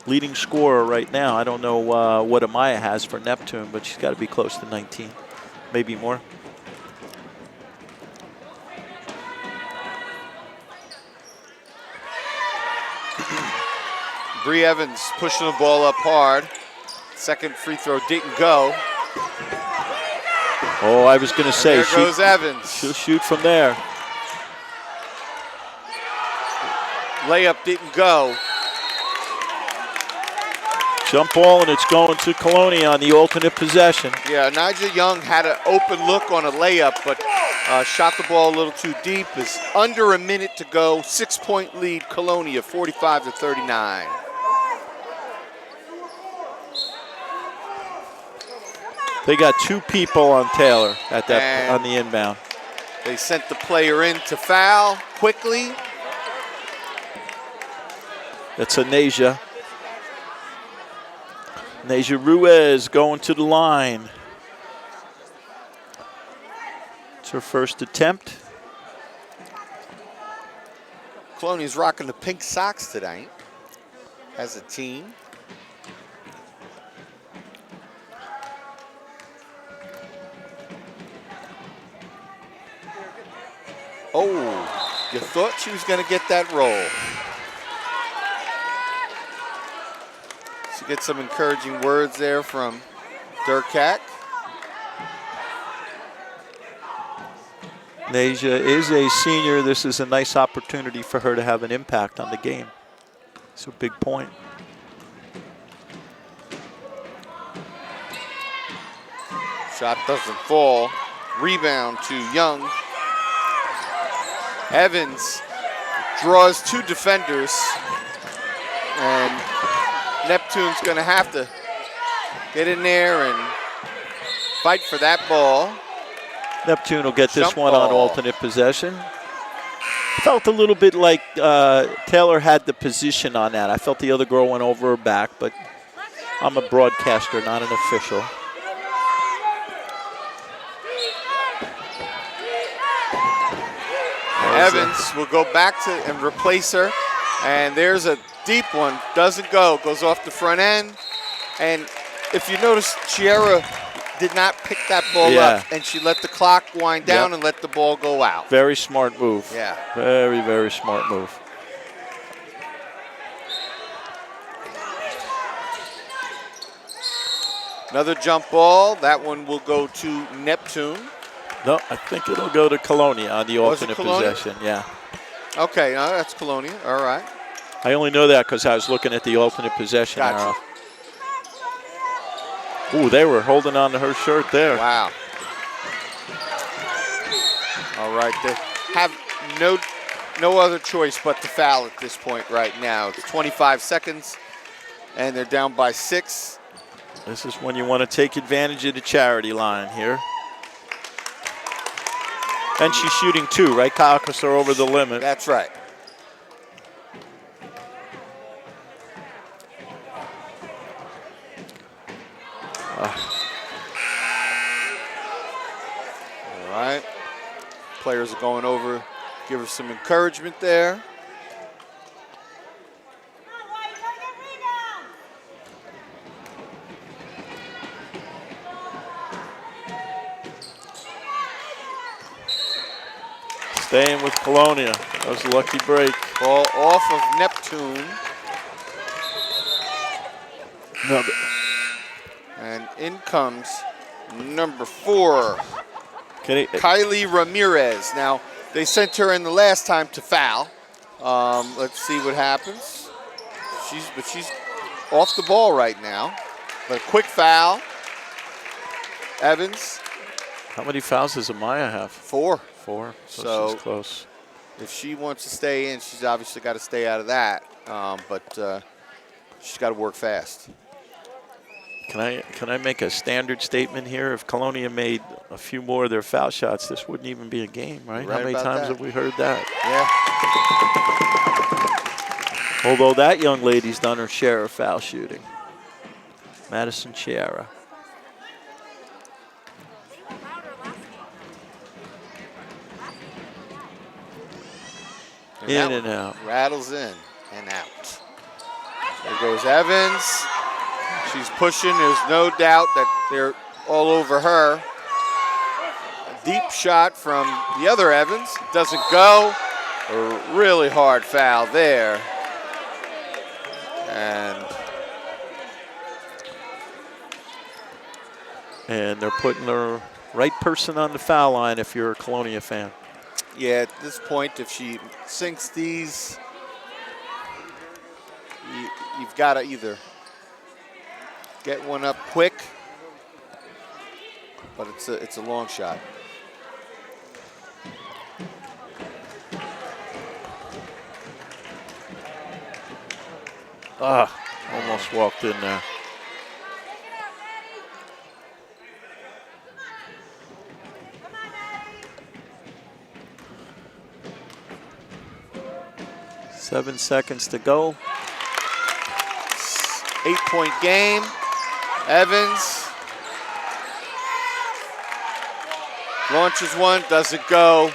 Leading scorer right now. I don't know what Amaya has for Neptune, but she's got to be close to 19, maybe more. Bree Evans pushing the ball up hard. Second free throw didn't go. Oh, I was going to say, There goes Evans. she'll shoot from there. Layup didn't go. Jump ball, and it's going to Colonia on the alternate possession. Yeah, Nigel Young had an open look on a layup, but shot the ball a little too deep. It's under a minute to go. 6-point lead, Colonia, 45-39. They got 2 people on Taylor at that on the inbound. They sent the player in to foul quickly. That's a Nasia. Nasia Ruiz going to the line. It's her first attempt. Colonia's rocking the pink socks tonight as a team. Oh, you thought she was going to get that roll. She gets some encouraging words there from Durkat. Nasia is a senior. This is a nice opportunity for her to have an impact on the game. It's a big point. Shot doesn't fall. Rebound to Young. Evans draws 2 defenders, and Neptune's going to have to get in there and fight for that ball. Neptune will get this Jump one on ball. alternate possession. Felt a little bit like Taylor had the position on that. I felt the other girl went over her back, but I'm a broadcaster, not an official. Evans will go back to and replace her, and there's a deep one. Doesn't go. Goes off the front end, and if you notice, Chiara did not pick that ball up, and she let the clock wind down and let the ball go out. Very smart move. Yeah. Very, very smart move. Another jump ball. That one will go to Neptune. No, I think it'll go to Colonia on the Was it alternate Colonia? possession. Yeah. Okay, no, that's Colonia. All right. I only know that because I was looking at the alternate possession Gotcha. arrow. Ooh, they were holding on to her shirt there. Wow. All right, they have no other choice but to foul at this point right now. It's 25 seconds, and they're down by 6. This is when you want to take advantage of the charity line here. And she's shooting 2, right, Kyle? Because they're over the limit. That's right. All right. Players are going over, give her some encouragement there. Staying with Colonia. That was a lucky break. Ball off of Neptune. No, And in comes number 4, Kylie Ramirez. Now, they sent her in the last time to foul. Let's see what happens. She's off the ball right now. But a quick foul. Evans. How many fouls does Amaya have? 4. 4. So So- she's close. If she wants to stay in, she's obviously got to stay out of that. But she's got to work fast. Can I make a standard statement here? If Colonia made a few more of their foul shots, this wouldn't even be a game, right? Right How many about times that. have we heard that? Yeah. Although that young lady's done her share of foul shooting. Madison Chiara. In and out. Rattles in and out. There goes Evans. She's pushing. There's no doubt that they're all over her. A deep shot from the other Evans. Doesn't go. A really hard foul there. And they're putting the right person on the foul line if you're a Colonia fan. Yeah, at this point, if she sinks these, you've got to either get one up quick, but it's a long shot. Almost walked in there. Come on, Maddie. 7 seconds to go. 8-point game. Evans launches one, doesn't go.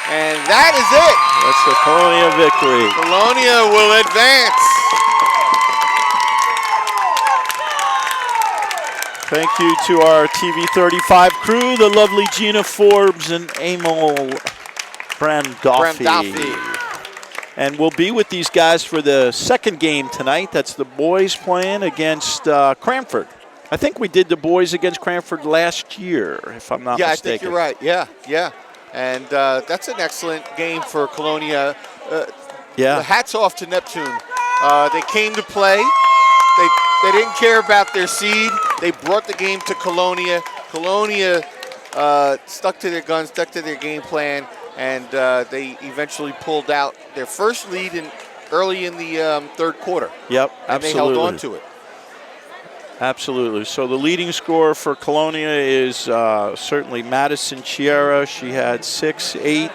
And that is it. That's the Colonia victory. Colonia will advance. Thank you to our TV 35 crew, the lovely Gina Forbes and Emil Brandolfi. And we'll be with these guys for the second game tonight. That's the boys playing against Cranford. I think we did the boys against Cranford last year, if I'm not mistaken. I think you're right. Yeah. And that's an excellent game for Colonia. Hats off to Neptune. They came to play. They didn't care about their seed. They brought the game to Colonia. Colonia stuck to their guns, stuck to their game plan, and they eventually pulled out their first lead early in the third quarter. Yep, and absolutely. they held on to it. Absolutely. So the leading scorer for Colonia is certainly Madison Chiera. She had 6, 8,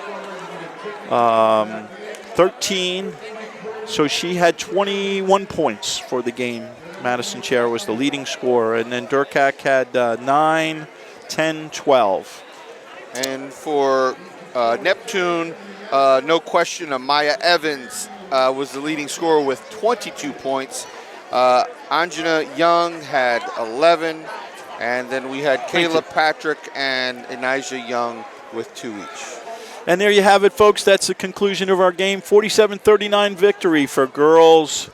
13. So she had 21 points for the game. Madison Chiera was the leading scorer. And then Durkak had 9, 10, 12. And for Neptune, no question, Amaya Evans was the leading scorer with 22 points. Anjana Young had 11, and then we had Kayla Patrick and Enijah Young with 2 each. And there you have it, folks. That's the conclusion of our game. 47-39 victory for girls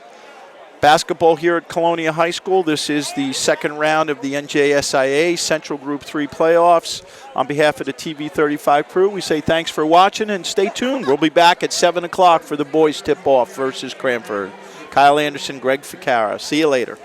basketball here at Colonia High School. This is the second round of the NJSIA Central Group 3 playoffs. On behalf of the TV 35 crew, we say thanks for watching and stay tuned. We'll be back at 7 o'clock for the boys tip-off versus Cranford. Kyle Anderson, Greg Ficara. See you later.